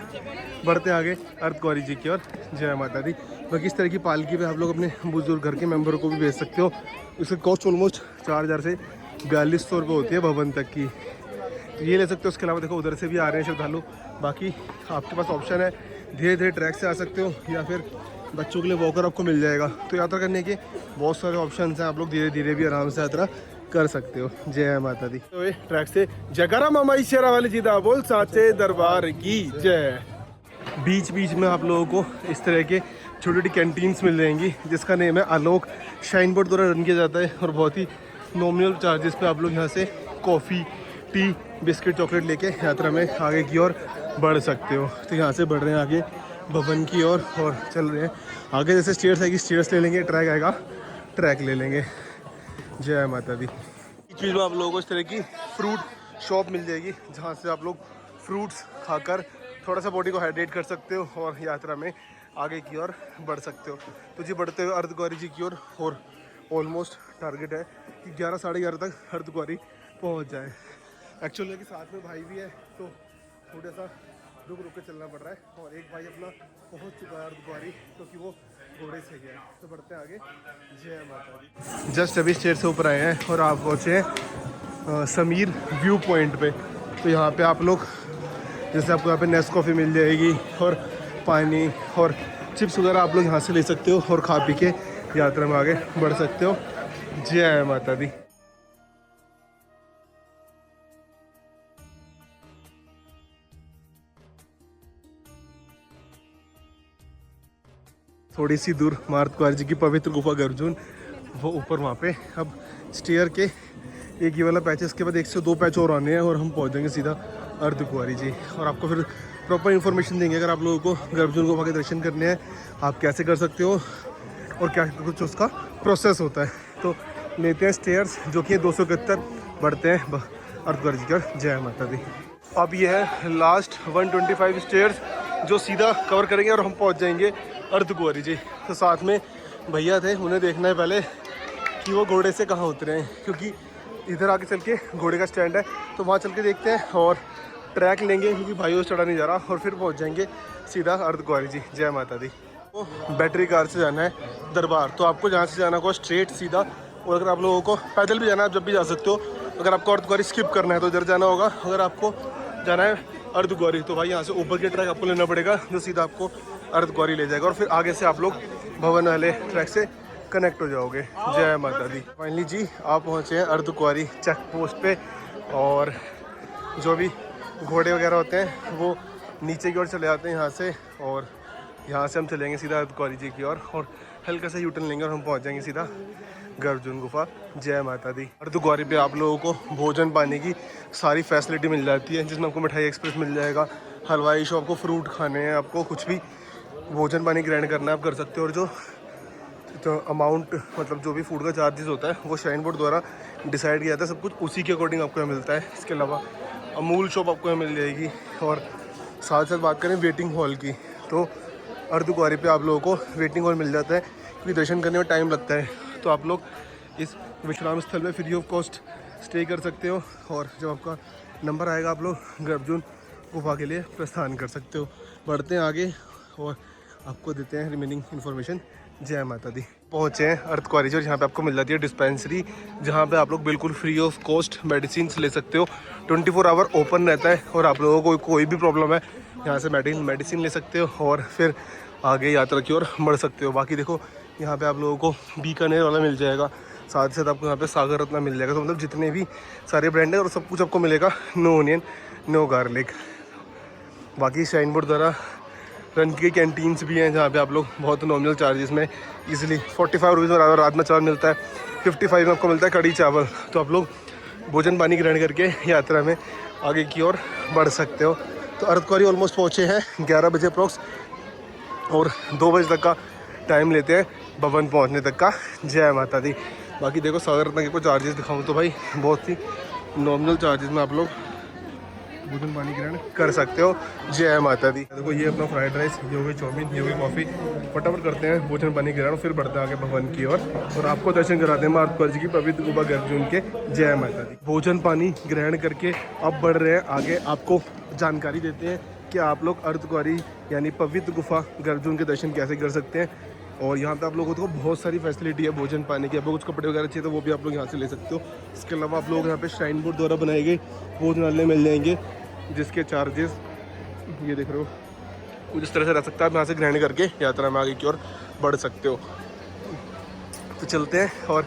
बढ़ते आगे अर्धकुंवारी जी की ओर। जय माता दी। बाकी इस तरह की पालकी पे आप लोग अपने बुजुर्ग घर के मेंबरों को भी भेज सकते हो। इसका कॉस्ट ऑलमोस्ट 4000 से 4200 रुपये होती है भवन तक की, तो ये ले सकते हो। उसके अलावा देखो उधर से भी आ रहे हैं श्रद्धालु। बाकी आपके पास ऑप्शन है, धीरे धीरे ट्रैक से आ सकते हो या फिर बच्चों के लिए वॉकर आपको मिल जाएगा। तो यात्रा करने के बहुत सारे ऑप्शन हैं, आप लोग धीरे धीरे भी आराम से यात्रा कर सकते हो। जय माता दी। तो ये ट्रैक से जयकारा मामाई शेरा वाली जीदा बोल साचे दरबार की जय। बीच बीच में आप लोगों को इस तरह के छोटी छोटी कैंटीन्स मिल जाएंगी जिसका नेम है आलोक, शाइन बोर्ड द्वारा रन किया जाता है और बहुत ही नॉमिनल चार्जेस पे आप लोग यहाँ से कॉफ़ी, टी, बिस्किट, चॉकलेट लेके यात्रा में आगे की ओर बढ़ सकते हो। तो यहाँ से बढ़ रहे हैं आगे भवन की ओर और चल रहे हैं आगे। जैसे स्टेयर्स आएगी स्टेयर्स ले लेंगे, ट्रैक आएगा ट्रैक ले लेंगे। जय माता दी। बीच बीच में आप लोगों को इस तरह की फ्रूट शॉप मिल जाएगी जहाँ से आप लोग फ्रूट्स खाकर थोड़ा सा बॉडी को हाइड्रेट कर सकते हो और यात्रा में आगे की ओर बढ़ सकते हो। तो जी बढ़ते हुए अर्धकुंवारी जी की ओर और ऑलमोस्ट टारगेट है कि 11 साढ़े 11 तक अर्धकुंवारी पहुँच जाए। एक्चुअली कि साथ में भाई भी है तो थोड़ा सा रुक के चलना पड़ रहा है और एक भाई अपना पहुंच चुका है अर्धकुंवारी क्योंकि वो घोड़े से गया। तो बढ़ते हैं आगे। जय माता दी। जस्ट अभी स्टेज से ऊपर आए हैं और आप पहुँचे हैं समीर व्यू पॉइंट पे। तो यहाँ पे आप लोग जैसे आपको यहाँ पे नेस्कॉफ़ी मिल जाएगी और पानी और चिप्स वगैरह आप लोग यहाँ से ले सकते हो और खा पी के यात्रा में आगे बढ़ सकते हो। जय माता दी। थोड़ी सी दूर मार्तकुंवारी जी की पवित्र गुफा गर्जुन, वो ऊपर वहाँ पे। अब स्टेयर के एक ये वाला पैच है, इसके बाद 1 से 2 पैच और आने हैं और हम पहुँच जाएंगे सीधा अर्धकुंवारी जी। और आपको फिर प्रॉपर इन्फॉर्मेशन देंगे अगर आप लोगों को गर्जुन गुफा के दर्शन करने हैं आप कैसे कर सकते हो और क्या कुछ उसका प्रोसेस होता है। तो लेते हैं स्टेयर्स जो कि 271 बढ़ते हैं अर्धकुंवारी जी की। जय माता दी। अब ये है लास्ट 125 स्टेयर्स जो सीधा कवर करेंगे और हम पहुँच जाएंगे अर्धकुंवारी जी। तो साथ में भैया थे, उन्हें देखना है पहले कि वो घोड़े से कहाँ उतरे हैं क्योंकि इधर आके चल के घोड़े का स्टैंड है तो वहाँ चल के देखते हैं और ट्रैक लेंगे क्योंकि भाई वो चढ़ा नहीं जा रहा और फिर पहुँच जाएंगे सीधा अर्धकुंवारी जी। जय माता दी। तो बैटरी कार से जाना है दरबार। तो आपको जहाँ से जाना होगा स्ट्रेट सीधा, और अगर आप लोगों को पैदल भी जाना है आप जब भी जा सकते हो। अगर आपको अर्धकुंवारी स्किप करना है तो इधर जाना होगा। अगर आपको जाना है अर्धकुंवारी तो भाई यहाँ से ऊपर के ट्रैक आपको लेना पड़ेगा जो सीधा आपको अर्धकुंवारी ले जाएगा और फिर आगे से आप लोग भवन वाले ट्रैक से कनेक्ट हो जाओगे। जय माता दी। फाइनली जी आप पहुँचे हैं अर्धकुंवारी चेक पोस्ट पे और जो भी घोड़े वगैरह होते हैं वो नीचे की ओर चले जाते हैं यहाँ से और यहाँ से हम चलेंगे सीधा अर्धकुंवारी जी की ओर और हल्का सा यूटर्न लेंगे और हम पहुँच जाएंगे सीधा गर्जुन गुफा। जय माता दी। अर्धकुंवारी पे आप लोगों को भोजन पाने की सारी फैसिलिटी मिल जाती है जिसमें आपको मिठाई एक्सप्रेस मिल जाएगा, हलवाई शॉप, आपको फ्रूट खाने हैं, आपको कुछ भी भोजन पानी ग्रैंड करना है आप कर सकते हो। और जो अमाउंट मतलब जो भी फूड का चार्जेस होता है वो श्राइन बोर्ड द्वारा डिसाइड किया जाता है, सब कुछ उसी के अकॉर्डिंग आपको यहाँ मिलता है। इसके अलावा अमूल शॉप आपको यहाँ मिल जाएगी। और साथ साथ बात करें वेटिंग हॉल की तो अर्धकुंवारी पे आप लोगों को वेटिंग हॉल मिल जाता है क्योंकि दर्शन करने में टाइम लगता है। तो आप लोग इस विश्राम स्थल में फ्री ऑफ कॉस्ट स्टे कर सकते हो और जब आपका नंबर आएगा आप लोग गर्जुन गुफा के लिए प्रस्थान कर सकते हो। बढ़ते हैं आगे और आपको देते हैं रिमेनिंग इन्फॉर्मेशन। जय माता दी। पहुँचे हैं अर्धकुंवारी जी और यहाँ पे आपको मिल जाती है डिस्पेंसरी जहाँ पे आप लोग बिल्कुल फ्री ऑफ कॉस्ट मेडिसिन ले सकते हो। 24 आवर ओपन रहता है और आप लोगों को कोई भी प्रॉब्लम है यहाँ से मेडिसिन ले सकते हो और फिर आगे यात्रा की ओर बढ़ सकते हो। बाकी देखो यहाँ पे आप लोगों को बीकानेर वाला मिल जाएगा, साथ ही साथ आपको यहाँ पे सागर रत्ना मिल जाएगा। तो मतलब जितने भी सारे ब्रांड है और सब कुछ आपको मिलेगा नो ऑनियन नो गार्लिक। बाकी शाइन बोर्ड द्वारा रन की कैंटीन्स भी हैं जहाँ पे आप लोग बहुत नॉमिनल चार्जेस में इजीली 45 रुपीज़ में राजमा चावल मिलता है, 55 में आपको मिलता है कड़ी चावल। तो आप लोग भोजन पानी ग्रहण करके यात्रा में आगे की ओर बढ़ सकते हो। तो अर्धकुंवारी ऑलमोस्ट पहुँचे हैं 11 बजे अप्रॉक्स और 2 बजे तक का टाइम लेते हैं भवन पहुँचने तक का। जय माता दी। बाकी देखो सागर रत्ना के को चार्जेस दिखाऊँ तो भाई बहुत ही नॉमिनल चार्जेस में आप लोग भोजन पानी ग्रहण कर सकते हो। जय माता दी। देखो ये अपना फ्राइड राइस, ये हो गई चाउमीन, ये हो गई कॉफ़ी। फटाफट करते हैं भोजन पानी ग्रहण फिर बढ़ते हैं आगे भवन की ओर और आपको दर्शन कराते हैं अर्धकुंवारी जी की पवित्र गुफा गर्जुन के। जय माता दी। भोजन पानी ग्रहण करके अब बढ़ रहे हैं आगे, आपको जानकारी देते हैं कि आप लोग अर्धकुंवारी यानी पवित्र गुफा गर्जुन के दर्शन कैसे कर सकते हैं। और यहाँ पे आप लोगों को बहुत सारी फैसिलिटी है भोजन पाने की। आपको कुछ कपड़े वगैरह चाहिए तो वो भी आप लोग यहाँ से ले सकते हो। इसके अलावा आप लोग यहाँ पे श्राइन बोर्ड द्वारा बनाए गए भोजनालय मिल जाएंगे जिसके चार्जेस ये देख रहे हो कुछ इस तरह से रह सकता है। आप यहाँ से ग्रहण करके यात्रा में आगे की ओर बढ़ सकते हो। तो चलते हैं और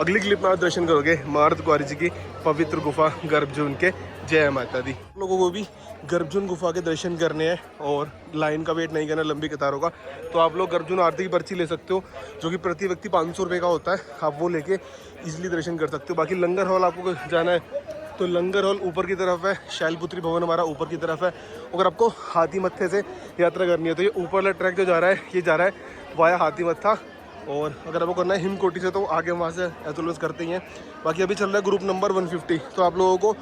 अगली क्लिप में आप दर्शन करोगे माँ अर्धकुंवारी जी की पवित्र गुफा गर्भजून के। जय माता दी। लोगों को भी गर्भजून गुफा के दर्शन करने हैं और लाइन का वेट नहीं करना लंबी कतारों का, तो आप लोग गर्भजून आरती की पर्ची ले सकते हो, जो कि प्रति व्यक्ति 500 रुपये का होता है। आप वो लेके इजीली दर्शन कर सकते हो। बाकी लंगर हॉल आपको जाना है तो लंगर हॉल ऊपर की तरफ है, शैलपुत्री भवन हमारा ऊपर की तरफ है। अगर आपको हाथी मत्थे से यात्रा करनी है तो ये ऊपर वाला ट्रैक जो जा रहा है ये जा रहा है वाया हाथी मत्था, और अगर आपको करना है हिमकोटी से तो आगे वहाँ से एथोलस करते ही हैं। बाकी अभी चल रहा है ग्रुप नंबर 150। तो आप लोगों को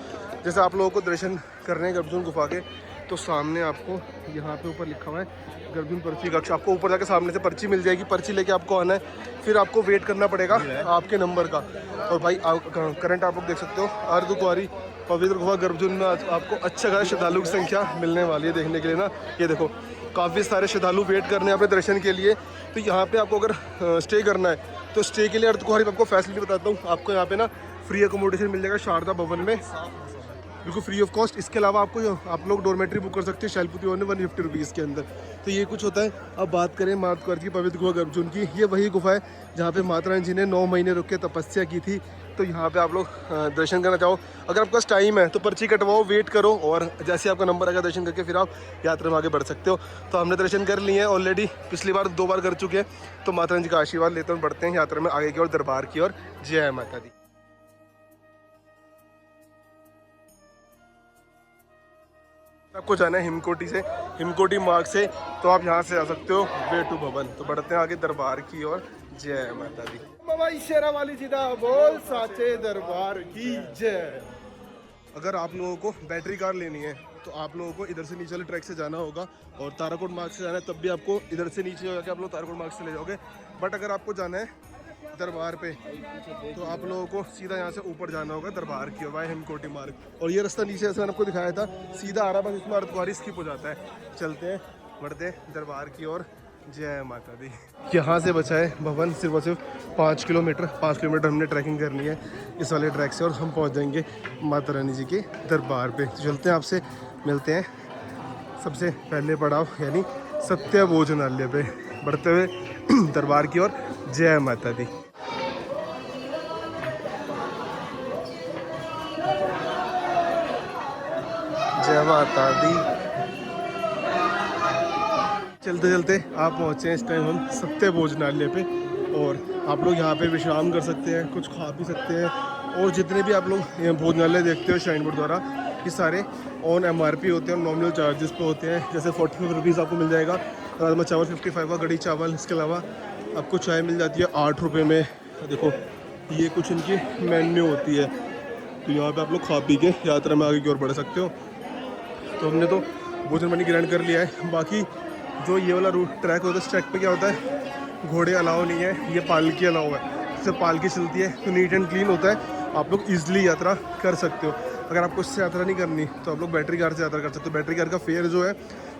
जैसे आप लोगों को दर्शन करने हैं गर्भजून गुफा के, तो सामने आपको यहाँ पे ऊपर लिखा हुआ है गर्भजून पर्ची कक्ष। आपको ऊपर जाके सामने से पर्ची मिल जाएगी, पर्ची लेके आपको आना है, फिर आपको वेट करना पड़ेगा आपके नंबर का। और भाई करंट आप लोग देख सकते हो अर्धकुंवारी पवित्र गुफा गर्भजून में आपको अच्छा खासा श्रद्धालु की संख्या मिलने वाली है देखने के लिए ना। ये देखो काफ़ी सारे श्रद्धालु वेट करने हैं अपने दर्शन के लिए। तो यहाँ पे आपको अगर स्टे करना है तो स्टे के लिए अर्धकुंवारी आपको फैसिलिटी बताता हूँ। आपको यहाँ पे ना फ्री अकोमोडेशन मिल जाएगा शारदा भवन में, बिल्कुल फ्री ऑफ कॉस्ट। इसके अलावा आपको आप लोग डोरमेट्री बुक कर सकते हैं शैलपुत्री भवन में 150 रुपीज़ के अंदर। तो ये कुछ होता है। अब बात करें माँ अर्धकुंवारी की पवित्र गुफा गर्भजून की, ये वही गुफा है जहाँ पे माता रानी जी ने 9 महीने रुक के तपस्या की थी। तो यहाँ पे आप लोग दर्शन करना चाहो, अगर आपके पास टाइम है तो पर्ची कटवाओ, वेट करो, और जैसे आपका नंबर आएगा दर्शन करके फिर आप यात्रा में आगे बढ़ सकते हो। तो हमने दर्शन कर लिए हैं ऑलरेडी, पिछली बार 2 बार कर चुके हैं। तो माता रानी जी का आशीर्वाद लेते हुए बढ़ते हैं यात्रा में आगे की ओर, दरबार की ओर। जय माता दी। आपको जाना है हिमकोटी से, हिमकोटी मार्ग से, तो आप यहाँ से आ सकते हो बेटू भवन। तो बढ़ते हैं आगे दरबार की ओर। जय माता दी। बाबा शेरा वाली सीधा बोल साचे दरबार की जय। अगर आप लोगों को बैटरी कार लेनी है तो आप लोगों को इधर से नीचे वाले ट्रैक से जाना होगा, और ताराकोट मार्ग से जाना है तब भी आपको इधर से नीचे जाके आप लोग ताराकोट मार्ग से ले जाओगे। बट अगर आपको जाना है दरबार पे तो आप लोगों को सीधा यहाँ से ऊपर जाना होगा दरबार की ओर हिमकोटी मार्ग। और ये रास्ता नीचे जैसे मैंने आपको दिखाया था सीधा आ रहा, बस इसमें अर्धकुंवारी स्किप हो जाता है। चलते हैं बढ़ते हैं दरबार की ओर। जय माता दी। यहाँ से बचा है भवन सिर्फ और सिर्फ 5 किलोमीटर। 5 किलोमीटर हमने ट्रैकिंग करनी है इस वाले ट्रैक से, और हम पहुँच जाएंगे माता रानी जी के दरबार पे। तो चलते हैं, आपसे मिलते हैं सबसे पहले पड़ाव यानी सत्य भोजनालय पे बढ़ते हुए दरबार की ओर। जय माता दी। जय माता दी। चलते चलते आप पहुँचे इस टाइम हम सत्य भोजनालय पे, और आप लोग यहाँ पे विश्राम कर सकते हैं, कुछ खा पी सकते हैं। और जितने भी आप लोग भोजनालय देखते हो श्राइन बोर्ड द्वारा, ये सारे ऑन MRP होते हैं और नॉमिनल चार्जेस पे होते हैं। जैसे 45 रुपीज़ आपको मिल जाएगा राजमा चावल, 55 का कड़ी चावल। इसके अलावा आपको चाय मिल जाती है 8 रुपये में। देखो ये कुछ इनकी मेन्यू होती है, तो यहाँ पे आप लोग खा पी के यात्रा में आगे की ओर बढ़ सकते हो। तो हमने तो भोजन पानी ग्रहण कर लिया है। बाकी जो ये वाला रूट ट्रैक होता है, इस ट्रैक पे क्या होता है, घोड़े अलाउ नहीं है, ये पालकी अलाउ है। इससे पालकी चलती है तो नीट एंड क्लीन होता है, आप लोग ईजिली यात्रा कर सकते हो। अगर आपको इससे यात्रा नहीं करनी तो आप लोग बैटरी कार से यात्रा कर सकते हो। बैटरी कार का फेयर जो है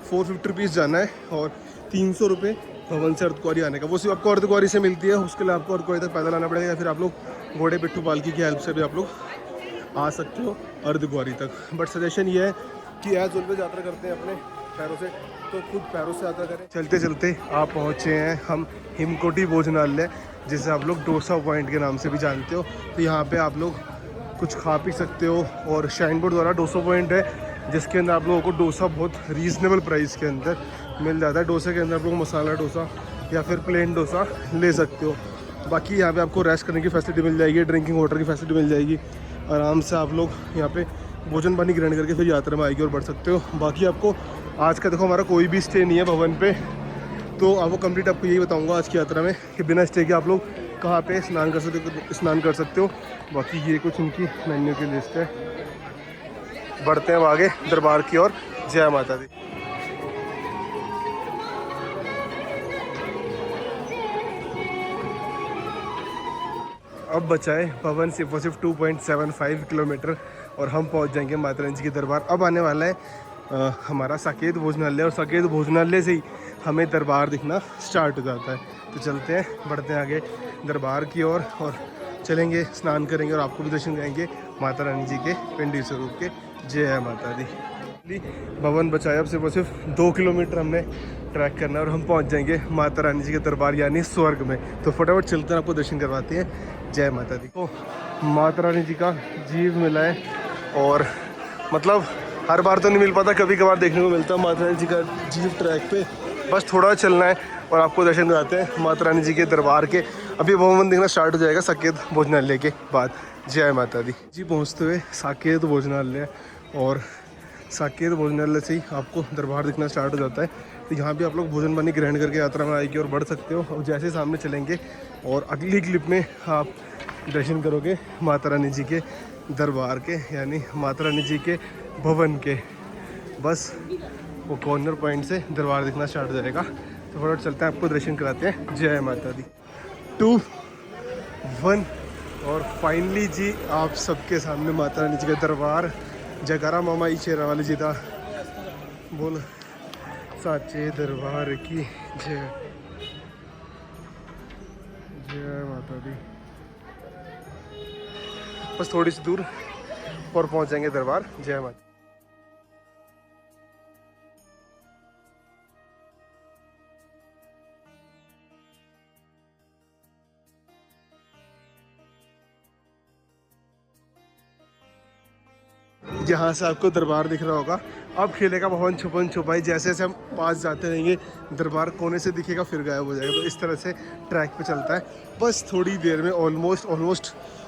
450 रुपीज़ जाना है, और 300 रुपये भवन से अर्धकुंवारी आने का। वो सिर्फ आपको अर्धकुंवारी से मिलती है, उसके लिए आपको अर्धकुंवारी तक पैदल आना पड़ेगा, या फिर आप लोग घोड़े पिट्ठू पालकी की हेल्प से भी आप लोग आ सकते हो अर्धकुंवारी तक। बट सजेशन ये है कि एज ऑलवेज यात्रा करते हैं अपने पैरों से, तो खुद पैरों से यात्रा करें। चलते चलते आप पहुँचे हैं हम हिमकोटी भोजनालय, जिसे आप लोग डोसा पॉइंट के नाम से भी जानते हो। तो यहाँ पे आप लोग कुछ खा पी सकते हो, और श्राइन बोर्ड द्वारा डोसा पॉइंट है जिसके अंदर आप लोगों को डोसा बहुत रीज़नेबल प्राइस के अंदर मिल जाता है। डोसे के अंदर आप लोग मसाला डोसा या फिर प्लेन डोसा ले सकते हो। बाकी यहाँ पे आपको रेस्ट करने की फैसिलिटी मिल जाएगी, ड्रिंकिंग वाटर की फैसिलिटी मिल जाएगी। आराम से आप लोग यहाँ पे भोजन पानी ग्रहण करके फिर यात्रा में आएगी और बढ़ सकते हो। बाकी आपको आज का देखो हमारा कोई भी स्टे नहीं है भवन पे, तो आपको कंप्लीट आपको यही बताऊंगा आज की यात्रा में कि बिना स्टे के आप लोग कहाँ पे स्नान कर सकते हो। बाकी ये कुछ इनकी मेन्यू की लिस्ट है। बढ़ते हैं आगे दरबार की ओर। जय माता दी। अब बचा है भवन सिर्फ 2.75 किलोमीटर, और हम पहुंच जाएंगे माता रानी जी के दरबार। अब आने वाला है हमारा साकेत भोजनालय, और साकेत भोजनालय से ही हमें दरबार दिखना स्टार्ट हो जाता है। तो चलते हैं, बढ़ते हैं आगे दरबार की ओर, और चलेंगे, स्नान करेंगे और आपको भी दर्शन कराएंगे माता रानी जी के पिंडी स्वरूप के। जय माता दी। भवन बचाया, अब सिर्फ 2 किलोमीटर हमने ट्रैक करना है और हम पहुंच जाएंगे माता रानी जी के दरबार यानी स्वर्ग में। तो फटाफट चलते हैं, आपको दर्शन करवाते हैं। जय माता दी। तो माता रानी जी का जीव मिला है और मतलब हर बार तो नहीं मिल पाता, कभी कभार देखने को मिलता है माता रानी जी का जीव ट्रैक पे। बस थोड़ा चलना है और आपको दर्शन कराते हैं माता रानी जी के दरबार के। अभी भवन देखना स्टार्ट हो जाएगा साकेत भोजनालय के बाद। जय माता दी जी। पहुँचते हुए साकेत भोजनालय, और साकेत भोजनालय से ही आपको दरबार दिखना स्टार्ट हो जाता है। तो यहाँ भी आप लोग भोजन पानी ग्रहण करके यात्रा में आएगी और बढ़ सकते हो। और जैसे सामने चलेंगे और अगली क्लिप में आप दर्शन करोगे माता रानी जी के दरबार के यानी माता रानी जी के भवन के। बस वो कॉर्नर पॉइंट से दरबार दिखना स्टार्ट हो जाएगा। तो फटाफट चलते हैं, आपको दर्शन कराते हैं। जय माता दी। 2, 1 और फाइनली जी आप सबके सामने माता रानी जी का दरबार। जयकारा मामा ई शेरा वाली जी का बोल साचे दरबार की जय। जय माता दी। बस थोड़ी सी दूर और पहुंच जाएंगे दरबार। जय माता। यहाँ से आपको दरबार दिख रहा होगा। अब खेलेगा भवन छुपन छुपाई। जैसे जैसे हम पास जाते रहेंगे दरबार कोने से दिखेगा फिर गायब हो जाएगा। तो इस तरह से ट्रैक पे चलता है। बस थोड़ी देर में ऑलमोस्ट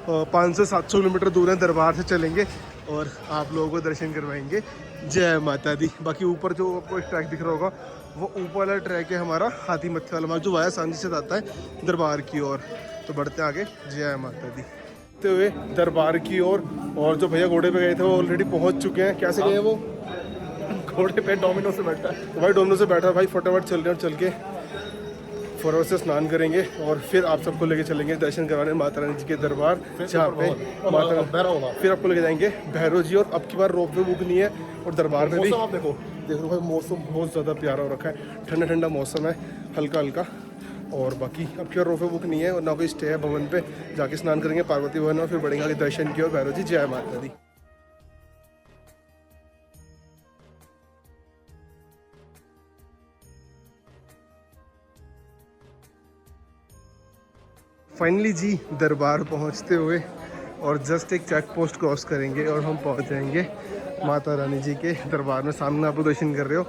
500-700 किलोमीटर दूर है दरबार से चलेंगे और आप लोगों को दर्शन करवाएंगे। जय माता दी। बाकी ऊपर जो आपको एक ट्रैक दिख रहा होगा वो ऊपर वाला ट्रैक है हमारा हाथी मत्थे वाला मार्ग, जो वाया सांझी से आता है दरबार की ओर। तो बढ़ते आगे। जय माता दी। हुए दरबार की ओर, और जो भैया घोड़े पे गए थे वो ऑलरेडी पहुंच चुके हैं। कैसे गए हैं वो? घोड़े पे डोमिनो से बैठा है। तो भाई डोमिनो से बैठा है भाई। फटाफट चल रहे हैं और चल के फटाफट से स्नान करेंगे और फिर आप सबको लेके चलेंगे दर्शन करवाने माता रानी जी के दरबार, जहाँ पे माता भैरव। फिर आपको लेके जाएंगे भैरव जी। और अब की बार रोप वे बुक नहीं है और दरबार में भी आप देखो भाई मौसम बहुत ज़्यादा प्यारा हो रखा है। ठंडा ठंडा मौसम है, हल्का हल्का। और बाकी अब क्या रोपे बुक नहीं है और ना कोई स्टे है। भवन पे जाके स्नान करेंगे पार्वती भवन और फिर बढ़ेंगे आगे दर्शन की और भैरव जी। जय माता दी। फाइनली जी दरबार पहुंचते हुए और जस्ट एक चेक पोस्ट क्रॉस करेंगे और हम पहुंच जाएंगे माता रानी जी के दरबार में। सामने आप दर्शन कर रहे हो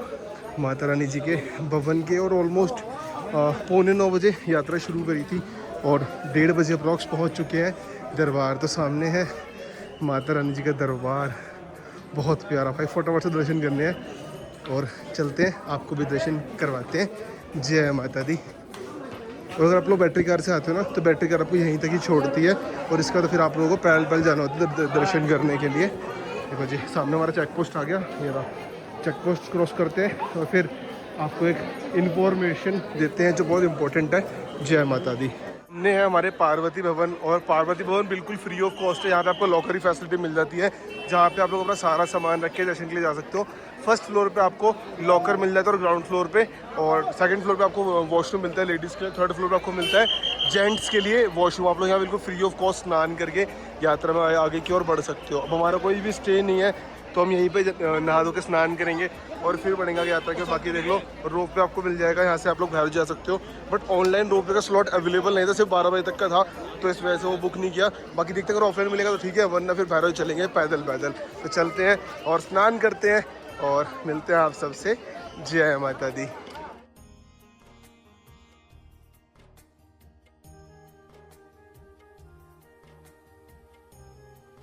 माता रानी जी के भवन के। और ऑलमोस्ट 8:45 बजे यात्रा शुरू करी थी और 1:30 बजे अप्रॉक्स पहुंच चुके हैं दरबार। तो सामने है माता रानी जी का दरबार, बहुत प्यारा भाई। फटाफट से दर्शन करने हैं और चलते हैं, आपको भी दर्शन करवाते हैं। जय माता दी। और अगर आप लोग बैटरी कार से आते हो ना तो बैटरी कार आपको यहीं तक ही छोड़ती है और इसका तो फिर आप लोगों को पैदल पैदल जाना होता है दर्शन करने के लिए। देखो जी सामने हमारा चेक पोस्ट आ गया। ये रहा चेक पोस्ट क्रॉस करते हैं और फिर आपको एक इन्फॉर्मेशन देते हैं जो बहुत इंपॉर्टेंट है। जय माता दी। हमने है हमारे पार्वती भवन, और पार्वती भवन बिल्कुल फ्री ऑफ कॉस्ट है। यहाँ पे आपको लॉकर की फैसिलिटी मिल जाती है, जहाँ पे आप लोग अपना सारा सामान रख के दर्शन के लिए जा सकते हो। फर्स्ट फ्लोर पे आपको लॉकर मिल जाता है और ग्राउंड फ्लोर पे, और सेकंड फ्लोर पे आपको वॉशरूम मिलता है लेडीज़ के लिए। थर्ड फ्लोर पे आपको मिलता है जेंट्स के लिए वॉशरूम। आप लोग यहाँ बिल्कुल फ्री ऑफ कॉस्ट स्नान करके यात्रा में आगे की ओर बढ़ सकते हो। अब हमारा कोई भी स्टे नहीं है तो हम यहीं पे नहा धो के स्नान करेंगे और फिर बढ़ेंगे यात्रा के। बाकी देख लो रोप पे आपको मिल जाएगा, यहाँ से आप लोग बाहर जा सकते हो। बट ऑनलाइन रोप पे का स्लॉट अवेलेबल नहीं था, सिर्फ 12 बजे तक का था, तो इस वजह से वो बुक नहीं किया। बाकी देखते अगर ऑफलाइन मिलेगा तो ठीक है, वरना फिर भैरव चलेंगे पैदल पैदल। तो चलते हैं और स्नान करते हैं और मिलते हैं आप सबसे। जय माता दी।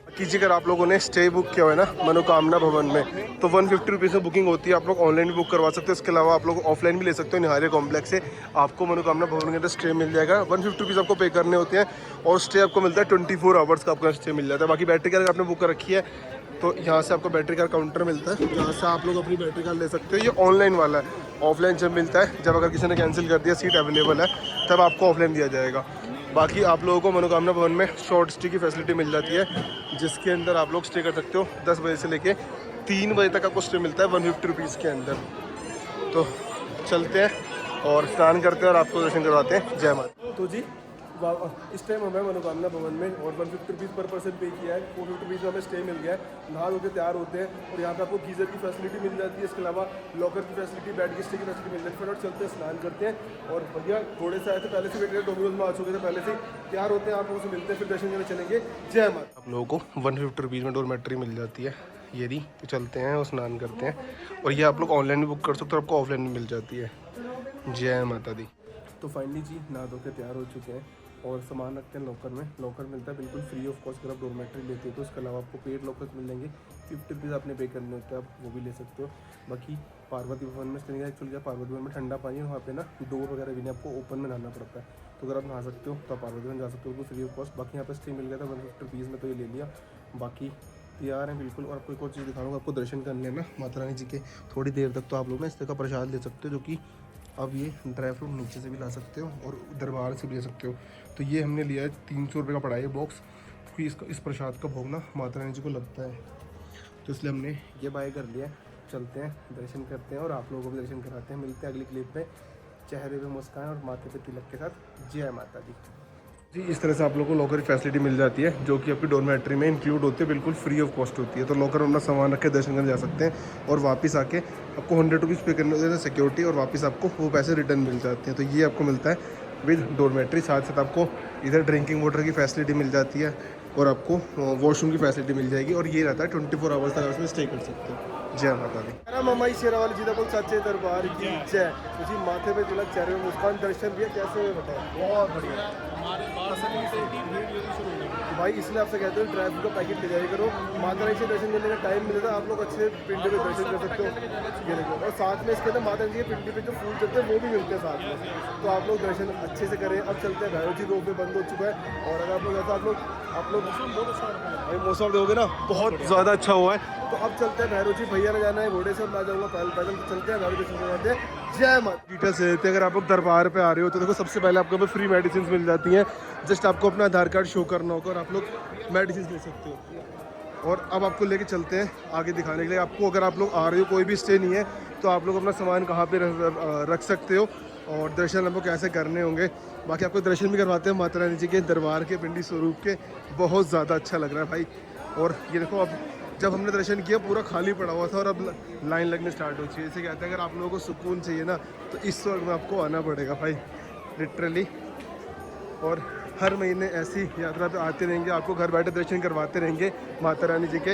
कीजिए अगर आप लोगों ने स्टे बुक किया हुआ है ना मनोकामना भवन में, तो 150 रुपीज़ में बुकिंग होती है। आप लोग ऑनलाइन भी बुक करवा सकते हो। इसके अलावा आप लोग ऑफलाइन भी ले सकते हो। निहारिया कॉम्प्लेक्स से आपको मनोकामना भवन के अंदर स्टे मिल जाएगा। 150 रुपीज़ आपको पे करने होते हैं और स्टे आपको मिलता है 24 आवर्स का आपका स्टे मिल जाता है। बाकी बैटरी कार अगर आपने बुक कर रखी है तो यहाँ से आपको बैटरी कार काउंटर मिलता है, जहाँ से आप लोग अपनी बैटरी कार ले सकते हो। ये ऑनलाइन वाला है। ऑफलाइन जब मिलता है, जब अगर किसी ने कैंसिल कर दिया, सीट अवेलेबल है, तब आपको ऑफलाइन दिया जाएगा। बाकी आप लोगों को मनोकामना भवन में शॉर्ट स्टे की फैसिलिटी मिल जाती है, जिसके अंदर आप लोग स्टे कर सकते हो 10 बजे से लेके 3 बजे तक आपको स्टे मिलता है 150 रुपीज़ के अंदर। तो चलते हैं और स्नान करते हैं और आपको दर्शन करवाते हैं। जय माता। तो जी इस टाइम हमें मनोकामना भवन में और 150 रुपीज़ पर पर्सन पे किया है। 450 रुपीज़ में हमें स्टे मिल गया है। नहा धो के तैयार होते हैं और यहाँ पे आपको गीज़र की फैसिलिटी मिल जाती है। इसके अलावा लॉकर की फैसिलिटी, बेड की स्टे की फैसिलिटी मिल जाती है। फटाफट चलते हैं, स्नान करते हैं और भैया घोड़े से आए थे, पहले से वेट डोमिनोज में आ चुके थे, पहले से तैयार होते हैं। आप लोगों से मिलते हैं, फिर दर्शन करने चलेंगे। जय माता। आप लोगों को 150 रुपीज़ में डोरमेट्री मिल जाती है। ये दी तो चलते हैं और स्नान करते हैं। और ये आप लोग ऑनलाइन भी बुक कर सकते हो, आपको ऑफलाइन भी मिल जाती है। जय माता दी। तो फाइनली जी नहा धो के तैयार हो चुके हैं और सामान रखते हैं लॉकर में। लॉकर मिलता है बिल्कुल फ्री ऑफ कॉस्ट अगर आप डोरमेट्री लेते हो तो। उसके अलावा आपको पेड लॉकर मिल जाएंगे, 50 रुपीज़ आपने पे करने होते हैं, आप वो भी ले सकते हो। बाकी पार्वती भवन में स्टे एक्चुअली क्या पार्वती भवन में ठंडा पानी है, वहाँ पे ना डोर वगैरह भी नहीं, आपको ओपन में नहाना पड़ता है। तो अगर आप नहा सकते हो तो आप पार्वती भवन जा सकते हो, वो फ्री ऑफ कॉस्ट। बाकी यहाँ पे स्टे मिल गया था 150 रुपीज़ में, तो ये ले लिया। बाकी तैयार हैं बिल्कुल। और आपको एक और चीज़ दिखाऊंगा, आपको दर्शन करने ना माता रानी जी के थोड़ी देर तक तो आप लोग ना इस तरह का प्रसाद ले सकते हो, जो कि अब ये ड्राई फ्रूट नीचे से भी ला सकते हो और दरबार से भी ले सकते हो। तो ये हमने लिया है 300 रुपये का पड़ा है बॉक्स, क्योंकि इसका इस प्रसाद का भोग ना माता रानी जी को लगता है, तो इसलिए हमने ये बाय कर लिया। चलते हैं, दर्शन करते हैं और आप लोगों को भी दर्शन कराते हैं। मिलते हैं अगली क्लिप में। चेहरे पे मुस्कान और माथे पे तिलक के साथ। जय माता दी जी। इस तरह से आप लोगों को लॉकर की फैसिलिटी मिल जाती है, जो कि आपकी डोरमेट्री में इंक्लूड होती है, बिल्कुल फ्री ऑफ कॉस्ट होती है। तो लॉकर में अपना सामान रख के दर्शन करने जा सकते हैं और वापस आके आपको 100 रुपीज़ पे करने होते हैं सिक्योरिटी, और वापस आपको वो पैसे रिटर्न मिल जाते हैं। तो ये आपको मिलता है विद डोरमेट्री। साथ साथ आपको इधर ड्रिंकिंग वाटर की फैसिलिटी मिल जाती है और आपको वॉशरूम की फैसिलिटी मिल जाएगी। और ये रहता है 24 आवर्स तक उसमें स्टे कर सकते हो। जय माता दी। मेरा ममाई शेरा वाली जी का सच्चे दरबार की जय। जी माथे पे तिलक, चेहरे में मुस्कान, दर्शन भी है कैसे हुए बताओ। बहुत बढ़िया। भाई इसलिए आपसे कहते हो ड्राई फ्रूट का पैकेट ले जाया करो। माता रानी से दर्शन करने का टाइम मिलेगा, आप लोग अच्छे पिंडी पे दर्शन कर सकते हो। ये देखो, और साथ में इसके अंदर माता रानी के पिंडी पे जो फूल चलते हैं वो भी मिलते हैं साथ में। तो आप लोग दर्शन अच्छे से करें। अब चलते हैं, भैरव जी रोड पे बंद हो चुका है। और अगर आप लोग ऐसा आप लोग मौसम बहुत अच्छा है, मौसम देखोगे ना बहुत ज़्यादा अच्छा हुआ है। तो अब चलते हैं भैरव जी। भैया ने जाना है घोड़े से, मैं जाऊँगा पैदल। चलते हैं भैरव जी दर्शन करवाते हैं। जय माता। डिटेल्स देते हैं। अगर आप लोग दरबार पे आ रहे हो तो देखो, सबसे पहले आपको फ्री मेडिसिन मिल जाती हैं। जस्ट आपको अपना आधार कार्ड शो करना होगा और आप लोग मेडिसिन ले सकते हो। और अब आपको लेके चलते हैं आगे दिखाने के लिए आपको। अगर आप लोग आ रहे हो, कोई भी स्टे नहीं है, तो आप लोग अपना सामान कहाँ पे रख सकते हो और दर्शन आपको कैसे करने होंगे। बाकी आपको दर्शन भी करवाते हैं माता रानी जी के दरबार के, पिंडी स्वरूप के। बहुत ज़्यादा अच्छा लग रहा है भाई। और ये देखो, अब जब हमने दर्शन किया पूरा खाली पड़ा हुआ था और अब लाइन लगने स्टार्ट हो चुकी है। जैसे कहते हैं अगर आप लोगों को सुकून चाहिए ना तो इस वक्त में आपको आना पड़ेगा भाई, लिटरली। और हर महीने ऐसी यात्रा पे आते रहेंगे, आपको घर बैठे दर्शन करवाते रहेंगे माता रानी जी के।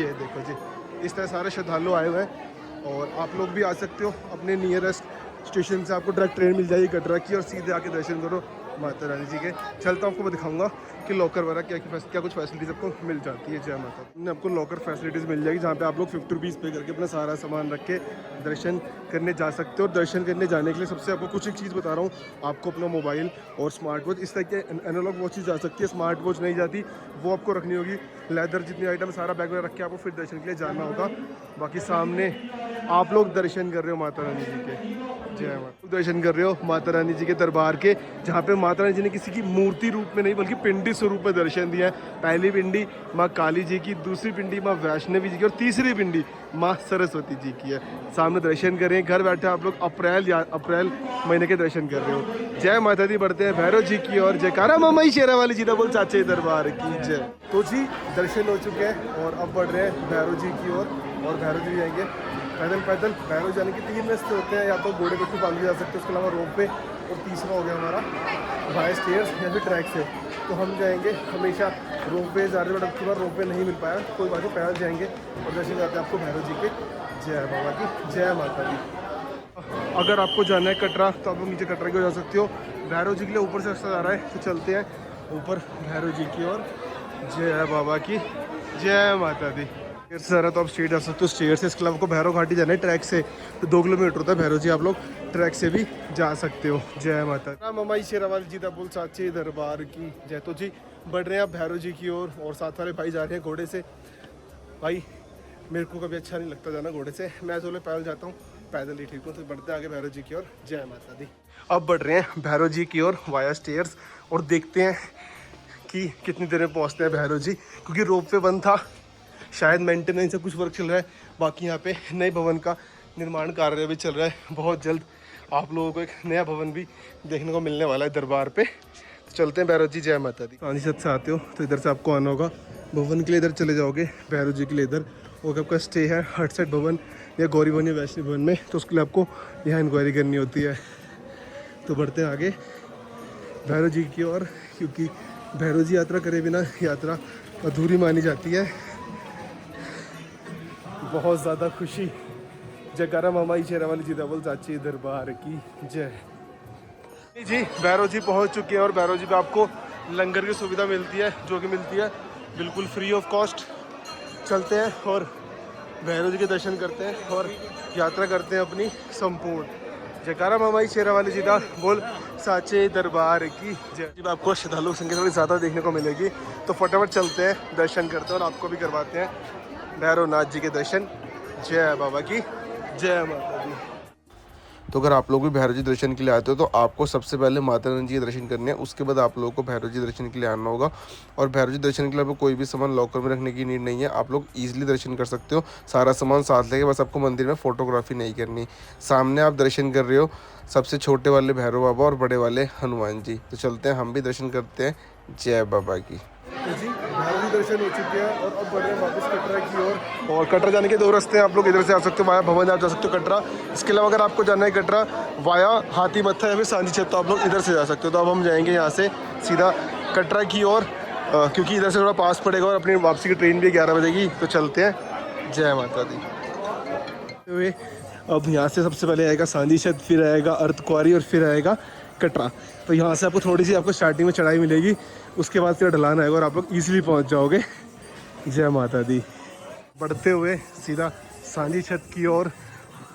ये देखो जी, इस तरह सारे श्रद्धालु आए हुए हैं और आप लोग भी आ सकते हो। अपने नियरेस्ट स्टेशन से आपको डायरेक्ट ट्रेन मिल जाएगी कटरा की, और सीधे आके दर्शन करो माता रानी जी के। चलता हूँ, आपको मैं दिखाऊंगा कि लॉकर वगैरह क्या कुछ फैसिलिटीज़ आपको मिल जाती है। जय माता। आपको लॉकर फैसिलिटीज़ मिल जाएगी, जहाँ पे आप लोग 50 रुपीज़ पे करके अपना सारा सामान रख के दर्शन करने जा सकते हो। दर्शन करने जाने के लिए सबसे आपको कुछ एक चीज़ बता रहा हूँ, आपको अपना मोबाइल और स्मार्ट वॉच, इस तरह के एनालॉग वॉचेज जा सकती है, स्मार्ट वॉच नहीं जाती, वो आपको रखनी होगी। लेदर जितनी आइटम सारा बैग में रख के आपको फिर दर्शन के लिए जाना होगा। बाकी सामने आप लोग दर्शन कर रहे हो माता रानी जी के। जय माता। दर्शन कर रहे हो माता रानी जी के दरबार के, जहाँ पे माता रानी जी ने किसी की मूर्ति रूप में नहीं बल्कि पिंडी स्वरूप में दर्शन दिया है। पहली पिंडी माँ काली जी की, दूसरी पिंडी माँ वैष्णवी जी की और तीसरी पिंडी माँ सरस्वती जी की है। सामने दर्शन करें, घर बैठे आप लोग अप्रैल महीने के दर्शन कर रहे हो। जय माता दी। बढ़ते हैं भैरव जी की और जयकारा ममाई शेरा वाली जी बोल चाचे दरबार की जय। तो जी दर्शन हो चुके हैं और अब बढ़ रहे हैं भैरव जी की ओर। और भैरव जी जाएंगे पैदल। भैरव जाने के 3 रास्ते होते हैं, या तो घोड़े पे बांध के जा सकते हो, उसके अलावा रोप पे, और तीसरा हो गया हमारा बाय स्टेयर्स या फिर ट्रैक से। तो हम जाएंगे हमेशा रोप पे जा रहे, बट अब की बार रोप पे नहीं मिल पाया, कोई बात नहीं, पैदल जाएंगे और दर्शन करते हैं आपको भैरव जी के। जय बाबा की, जय माता दी। अगर आपको जाना है कटरा तो आप लोग नीचे कटरा की ओर जा सकते हो। भैरव जी के लिए ऊपर से रास्ता जा रहा है, तो चलते हैं ऊपर भैरव जी की ओर। जय बाबा की, जय माता दी। सर तो आप स्ट्रेट जा सकते हो स्टेयर से। इसके अलावा आपको भैरव घाटी जाना है ट्रैक से, तो 2 किलोमीटर होता है भैरव जी, आप लोग ट्रैक से भी जा सकते हो। जय माता। ममाई शेरावाली जी बोल साचे दरबार की जय। तो जी बढ़ रहे हैं आप भैरव जी की ओर और साथ वाले भाई जा रहे हैं घोड़े से। भाई मेरे को कभी अच्छा नहीं लगता जाना घोड़े से, मैं तो पैदल जाता हूँ, पैदल ही ठीक हूँ। तो बढ़ते हैं आगे भैरव जी की ओर। जय माता दी। अब बढ़ रहे हैं भैरव जी की ओर वाया स्टेयर्स और देखते हैं कि कितनी देर में पहुँचते हैं भैरव जी, क्योंकि रोप वे बंद था, शायद मेंटेनेंस से कुछ वर्क चल रहा है। बाकी यहाँ पे नए भवन का निर्माण कार्य भी चल रहा है, बहुत जल्द आप लोगों को एक नया भवन भी देखने को मिलने वाला है दरबार पे। तो चलते हैं भैरव जी, जय माता दी। पानी छत से आते हो तो इधर से आपको आना होगा भवन के लिए, इधर चले जाओगे भैरव जी के लिए इधर, और आपका स्टे है हट सेट भवन या गौरी भवन या वैष्णव भवन में, तो उसके लिए आपको यहाँ इंक्वायरी करनी होती है। तो बढ़ते हैं आगे भैरव जी की ओर, क्योंकि भैरव जी यात्रा करे बिना यात्रा अधूरी मानी जाती है। बहुत ज़्यादा खुशी, जयकारा मामा शेरा वाली जी बोल चाची दरबार की जय। जी भैरव जी पहुँच चुके हैं और भैरव जी पे आपको लंगर की सुविधा मिलती है, जो कि मिलती है बिल्कुल फ्री ऑफ कॉस्ट। चलते हैं और भैरव जी के दर्शन करते हैं और यात्रा करते हैं अपनी संपूर्ण। जयकारा मामा शेरा वाली जी बोल साचे दरबार की जय। जब आपको श्रद्धालु संख्या थोड़ी ज़्यादा देखने को मिलेगी, तो फटाफट चलते हैं, दर्शन करते हैं और आपको भी करवाते हैं भैरवनाथ जी के दर्शन। जय बाबा की जय माता दी। तो अगर आप लोग भी भैरव जी दर्शन के लिए आते हो तो आपको सबसे पहले माता रानी जी के दर्शन करने हैं, उसके बाद आप लोगों को भैरव जी दर्शन के लिए आना होगा। और भैरव जी दर्शन के लिए आपको कोई भी सामान लॉकर में रखने की नीड नहीं है, आप लोग ईजिली दर्शन कर सकते हो सारा सामान साथ लेके। बस आपको मंदिर में फोटोग्राफी नहीं करनी। सामने आप दर्शन कर रहे हो सबसे छोटे वाले भैरव बाबा और बड़े वाले हनुमान जी। तो चलते हैं, हम भी दर्शन करते हैं। जय बाबा की। तो जी भैरव जी दर्शन हो चुके हैं और अब बढ़ रहे हैं वापस कटरा की ओर। और कटरा जाने के दो रास्ते हैं, आप लोग इधर से आ सकते हो वाया भवन, आप जा सकते हो कटरा। इसके अलावा अगर आपको जाना है कटरा वाया हाथी मत्था या फिर सांची छत, तो आप लोग इधर से जा सकते हो। तो अब हम जाएंगे यहाँ से सीधा कटरा की ओर, क्योंकि इधर से थोड़ा पास पड़ेगा और अपनी वापसी की ट्रेन भी 11 बजे की। तो चलते हैं, जय माता दी। अब यहाँ से सबसे पहले आएगा सांची छत, फिर आएगा अर्धकुंवारी और फिर आएगा कटरा। तो यहाँ से आपको थोड़ी सी आपको स्टार्टिंग में चढ़ाई मिलेगी, उसके बाद फिर ढलान आएगा और आप लोग ईजिली पहुँच जाओगे। जय माता दी। बढ़ते हुए सीधा सांची छत की ओर,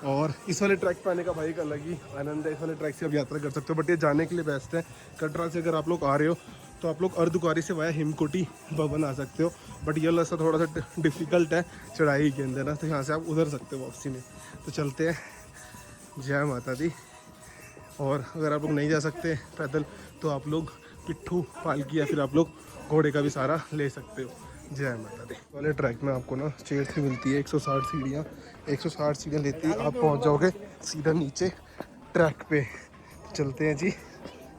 और इस वाले ट्रैक पे आने का भाई एक अलग ही आनंद है। इस वाले ट्रैक से आप यात्रा कर सकते हो, बट ये जाने के लिए बेस्ट है। कटरा से अगर आप लोग आ रहे हो तो आप लोग अर्धकुंवारी से वाया हिमकोटी भवन आ सकते हो, बट ये रास्ता थोड़ा सा डिफ़िकल्ट है चढ़ाई के अंदर ना, तो यहाँ से आप उधर सकते हो वापसी में। तो चलते हैं, जय माता दी। और अगर आप लोग नहीं जा सकते पैदल तो आप लोग पिट्ठू पालकी या फिर आप लोग घोड़े का भी सहारा ले सकते हो। जय माता दी। वाले ट्रैक में आपको ना स्टेयर्स भी मिलती है 160 सीढ़ियाँ, 160 सीढ़ियाँ लेती है, आप पहुंच जाओगे सीधा नीचे ट्रैक पे। चलते हैं जी,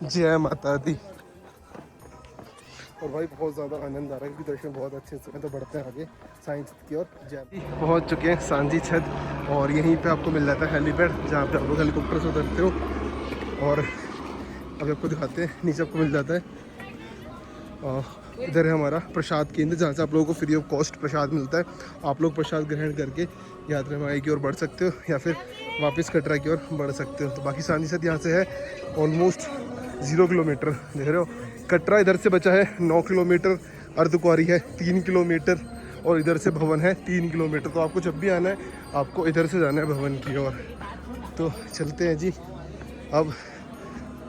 जय माता दी। और भाई बहुत ज़्यादा आनंद आ रहा है क्योंकि दर्शन बहुत अच्छे से। तो बढ़ते हैं आगे सांची छत की ओर। जय पहुँच चुके हैं सांची छत, और यहीं पे आपको मिल जाता है हेलीपैड, जहाँ पे आप लोग हेलीकॉप्टर से उतरते हो। और अभी आपको दिखाते हैं, नीचे आपको मिल जाता है इधर है हमारा प्रसाद केंद्र, जहाँ से आप लोगों को फ्री ऑफ कॉस्ट प्रसाद मिलता है। आप लोग प्रसाद ग्रहण करके यात्रा में आगे की ओर बढ़ सकते हो या फिर वापस कटरा की ओर बढ़ सकते हो। तो बाकी सांची छत यहाँ से है ऑलमोस्ट 0 किलोमीटर, देख रहे हो। कटरा इधर से बचा है 9 किलोमीटर, अर्धकुंवारी है 3 किलोमीटर, और इधर से भवन है 3 किलोमीटर। तो आपको जब भी आना है आपको इधर से जाना है भवन की ओर। तो चलते हैं जी, अब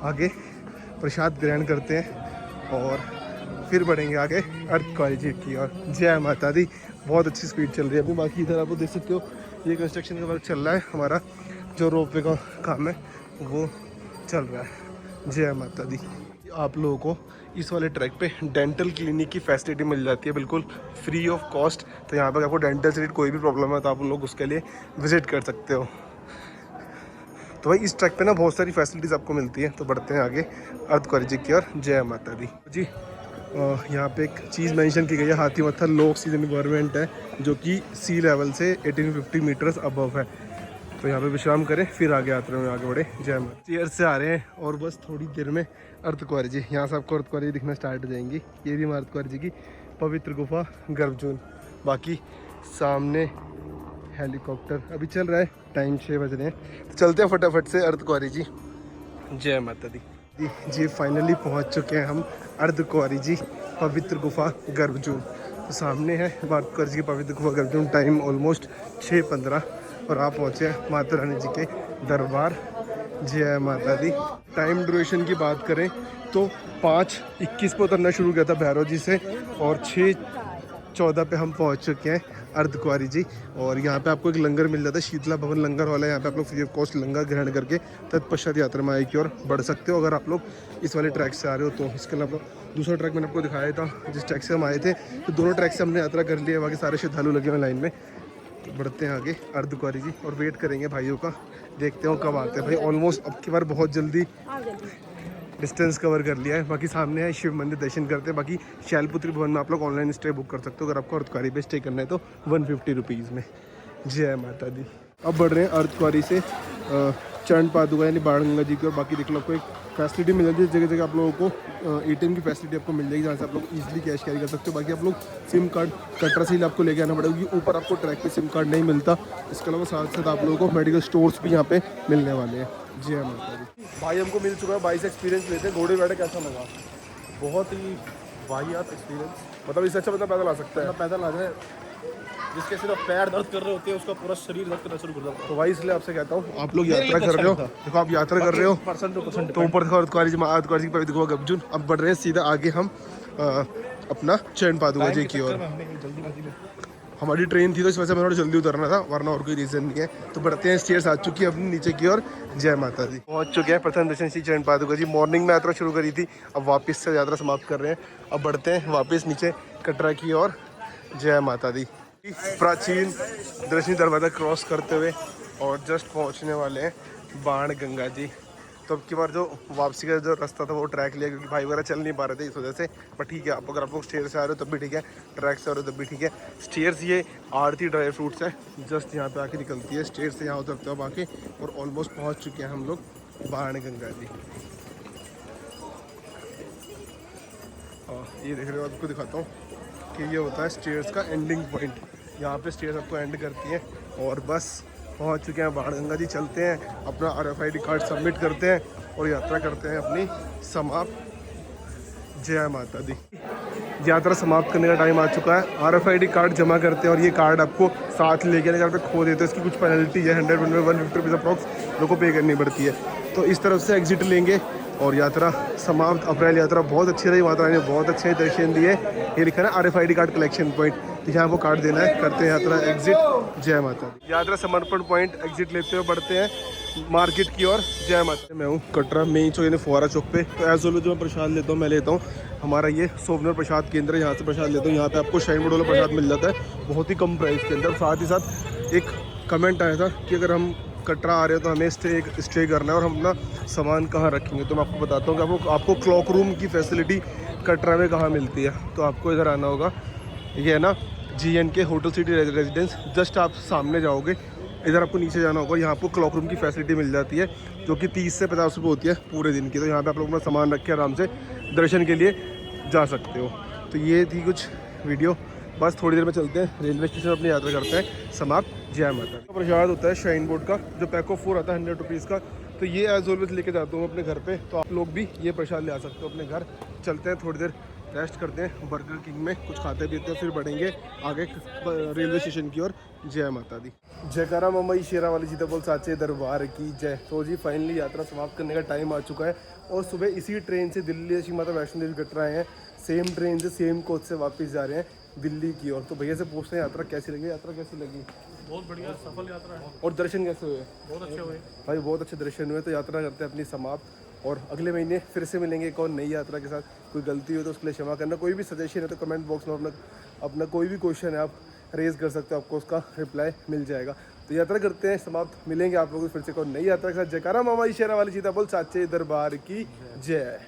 आगे प्रसाद ग्रहण करते हैं और फिर बढ़ेंगे आगे अर्धकुंवारी जी की ओर। जय माता दी। बहुत अच्छी स्पीड चल रही है अभी। बाकी इधर आप देख सकते हो ये कंस्ट्रक्शन का वर्क चल रहा है, हमारा जो रोपवे का काम है वो चल रहा है। जय माता दी। आप लोगों को इस वाले ट्रैक पे डेंटल क्लिनिक की फैसिलिटी मिल जाती है बिल्कुल फ्री ऑफ कॉस्ट। तो यहाँ पर आपको डेंटल से कोई भी प्रॉब्लम है तो आप लोग उसके लिए विजिट कर सकते हो। तो भाई इस ट्रैक पे ना बहुत सारी फैसिलिटीज़ आपको मिलती है। तो बढ़ते हैं आगे अर्धकुंवारी जी की ओर। जय माता दी जी। यहाँ पे एक चीज़ मेंशन की गई है, हाथी मत्था लो ऑक्सीजन एनवायरनमेंट है, जो कि सी लेवल से 1850 मीटर्स अबव है। तो यहाँ पे विश्राम करें, फिर आगे यात्रा में आगे बढ़े। जय माता। चेयर से आ रहे हैं और बस थोड़ी देर में अर्धकुंवारी जी, यहाँ से आपको अर्धकुंवारी दिखना स्टार्ट हो जाएंगी। ये भी अर्धकुंवारी जी की पवित्र गुफा गर्भजून। बाकी सामने हेलीकॉप्टर अभी चल रहा है, टाइम 6 बज रहे हैं। तो चलते हैं फटाफट से अर्धकुंवारी जी। जय माता दी जी। फाइनली पहुंच चुके हैं हम अर्धकुंवारी जी पवित्र गुफा गर्भजून। तो सामने है अर्धकुंवारी जी की पवित्र गुफा गर्भजून। टाइम ऑलमोस्ट 6:15 और आप पहुँचे हैं माता रानी जी के दरबार। जय माता दी। टाइम ड्यूरेशन की बात करें तो 5:21 पर उतरना शुरू किया था भैरव जी से, और 6:14 पे हम पहुँच चुके हैं अर्धकुंवारी जी। और यहाँ पे आपको एक लंगर मिल जाता है, शीतला भवन लंगर वाला है। यहाँ पे आप लोग फ्री ऑफ कॉस्ट लंगर ग्रहण करके तत्पश्चात यात्रा में आगे की ओर बढ़ सकते हो, अगर आप लोग इस वाले ट्रैक से आ रहे हो तो। इसके अलावा दूसरा ट्रैक मैंने आपको दिखाया था जिस ट्रैक से हम आए थे, तो दोनों ट्रैक से हमने यात्रा कर ली है। बाकी सारे श्रद्धालु लगे हुए लाइन में। तो बढ़ते हैं आगे अर्धकुंवारी जी और वेट करेंगे भाइयों का, देखते हो कब आते हैं भाई। ऑलमोस्ट अब की बार बहुत जल्दी डिस्टेंस कवर कर लिया है। बाकी सामने है शिव मंदिर, दर्शन करते हैं। बाकी शैलपुत्री भवन में आप लोग ऑनलाइन स्टे बुक कर सकते हो अगर आपको अर्धकुंवारी पे स्टे करना है तो 150 रुपीज़ में। जय माता दी। अब बढ़ रहे हैं अर्धकुंवारी से चरण पादुका यानी बाण गंगा जी की। और बाकी देख लो आपको एक फैसिलिटी मिल जाती है, जगह जगह आप लोगों को ATM की फैसिलिटी आपको मिल जाएगी जहाँ से आप लोग ईजिली कैश कैरी कर सकते हो। बाकी आप लोग सिम कार्ड कटरा से ही आपको लेके आना पड़ेगा क्योंकि ऊपर आपको ट्रैक पे सिम कार्ड नहीं मिलता। इसके अलावा साथ साथ आप लोगों को मेडिकल स्टोर्स भी यहाँ पे मिलने वाले हैं। जी हाँ माता जी। भाई हमको मिल चुका है, भाई से एक्सपीरियंस लेते हैं। घोड़े बैठे कैसा लगा? बहुत ही वाहियात एक्सपीरियंस। मतलब इससे अच्छा बंदा पैदल आ सकता है। पैदल आ जाए, जिसके सिर्फ पैर दर्द कर रहे होते हैं उसका पूरा शरीर दर्द करना शुरू कर देता है। तो भाई इसलिए आपसे कहता हूँ आप लोग यात्रा कर रहे हो, देखो आप यात्रा कर रहे हो परसेंट टू परसेंट तो ऊपर देखो अर्धकुंवारी जी पर देखो गब्जुन। अब बढ़ रहे हैं सीधा आगे हम अपना चरण पादुका जी की ओर। जल्दीबाजी में हमारी ट्रेन थी तो इस वजह से हमें थोड़ा जल्दी उतरना था, वरना और कोई रीज़न नहीं है। तो बढ़ते हैं, स्टेयर्स आ चुकी है अपनी नीचे की ओर। जय माता दी। पहुंच चुके हैं प्रथम दर्शन श्री चरण पादुका जी। मॉर्निंग में यात्रा शुरू करी थी, अब वापस से यात्रा समाप्त कर रहे हैं। अब बढ़ते हैं वापस नीचे कटरा की ओर। जय माता दी। प्राचीन दर्शनी दरवाज़ा क्रॉस करते हुए और जस्ट पहुंचने वाले हैं बाण गंगा जी। तो अब की बार जो वापसी का जो रास्ता था वो ट्रैक लिया क्योंकि भाई वगैरह चल नहीं पा रहे थे इस वजह से। पर ठीक है, अगर आप लोग स्टेयर से आ रहे हो तब भी ठीक है, ट्रैक से आ रहे हो तब भी ठीक है। स्टेयर्स ये आरती ड्राई फ्रूट्स है, जस्ट यहाँ पे आके निकलती है। स्टेयर से यहाँ उतरते हो आके और ऑलमोस्ट पहुँच चुके हैं हम लोग बाण गंगा जी। हाँ ये देख रहे हो, आपको दिखाता हूँ कि ये होता है स्टेयर्स का एंडिंग पॉइंट। यहाँ पे स्टेयर्स आपको एंड करती है और बस पहुँच चुके हैं बाण गंगा जी। चलते हैं, अपना RFID कार्ड सबमिट करते हैं और यात्रा करते हैं अपनी समाप्त। जय माता दी। यात्रा समाप्त करने का टाइम आ चुका है। RFID कार्ड जमा करते हैं और ये कार्ड आपको साथ लेके अगर पे खो देते हैं इसकी कुछ पेनल्टी है, 150 रुपीज़ अप्रॉक्स लोगों को पे करनी पड़ती है। तो इस तरफ से एग्जिट लेंगे और यात्रा समाप्त। अप्रैल यात्रा बहुत अच्छी रही, माता रानी ने बहुत अच्छे दर्शन दिए। ये लिखा है RFID कार्ड कलेक्शन पॉइंट, तो यहाँ वो कार्ड देना है। करते हैं यात्रा एग्जिट। जय माता दी। यात्रा समर्पण पॉइंट एग्जिट लेते हुए बढ़ते हैं मार्केट की ओर। जय माता। मैं हूँ कटरा मेन चौक यानी फुहारा चौक पे। तो एज ऑलवेज जो मैं प्रसाद लेता हूँ, मैं लेता हूँ हमारा ये सोमनाथ प्रसाद केंद्र है, यहाँ से प्रसाद लेता हूँ। यहाँ पे आपको शाइन बोर्ड वाला प्रसाद मिल जाता है बहुत ही कम प्राइस के अंदर। साथ ही साथ एक कमेंट आया था कि अगर हम कटरा आ रहे हो तो हमें स्टे करना है और हम अपना सामान कहाँ रखेंगे। तो मैं आपको बताता हूँ कि आपको क्लॉक रूम की फैसिलिटी कटरा में कहाँ मिलती है। तो आपको इधर आना होगा, ये है ना GNK hotel city residence. Just आप सामने जाओगे, इधर आपको नीचे जाना होगा। यहाँ आपको क्लॉक रूम की फैसिलिटी मिल जाती है जो कि 30 से 50 रुपये होती है पूरे दिन की। तो यहाँ पे आप लोग अपना सामान रख के आराम से दर्शन के लिए जा सकते हो। तो ये थी कुछ वीडियो, बस थोड़ी देर में चलते हैं रेलवे स्टेशन, अपनी यात्रा करते हैं समाप्त। जय माता। तो प्रसाद होता है शाइन बोर्ड का, जो पैक ऑफ 4 आता है 100 रुपीज़ का। तो ये एज ऑलवेज लेके जाता हूँ अपने घर पे, तो आप लोग भी ये प्रसाद ले आ सकते हो अपने घर। चलते हैं, थोड़ी देर रेस्ट करते हैं बर्गर किंग में, कुछ खाते पीते हैं, फिर बढ़ेंगे आगे रेलवे स्टेशन की ओर। जय माता दी। जयकारा मम्मई शेरा वाली जीता बोल साचे दरबार की जय। तो जी फाइनली यात्रा समाप्त करने का टाइम आ चुका है और सुबह इसी ट्रेन से दिल्ली श्री माता वैष्णो देवी कटरा आए हैं। सेम ट्रेन से सेम कोच से वापस जा रहे हैं दिल्ली की ओर। तो भैया से पूछते हैं यात्रा कैसी लगी। यात्रा कैसी लगी? बहुत बढ़िया सफल यात्रा है। और दर्शन कैसे हुए? बहुत अच्छे हुए भाई, बहुत अच्छे दर्शन हुए। तो यात्रा करते हैं अपनी समाप्त और अगले महीने फिर से मिलेंगे एक और नई यात्रा के साथ। कोई गलती हो तो उसके लिए क्षमा करना। कोई भी सजेशन है तो कमेंट बॉक्स में अपना कोई भी क्वेश्चन है आप रेज कर सकते हो, आपको उसका रिप्लाई मिल जाएगा। तो यात्रा करते हैं समाप्त, मिलेंगे आप लोगों को फिर से एक और नई यात्रा के साथ। जयकारा मामा शेरा वाली सीता बोल साचे दरबार की जय।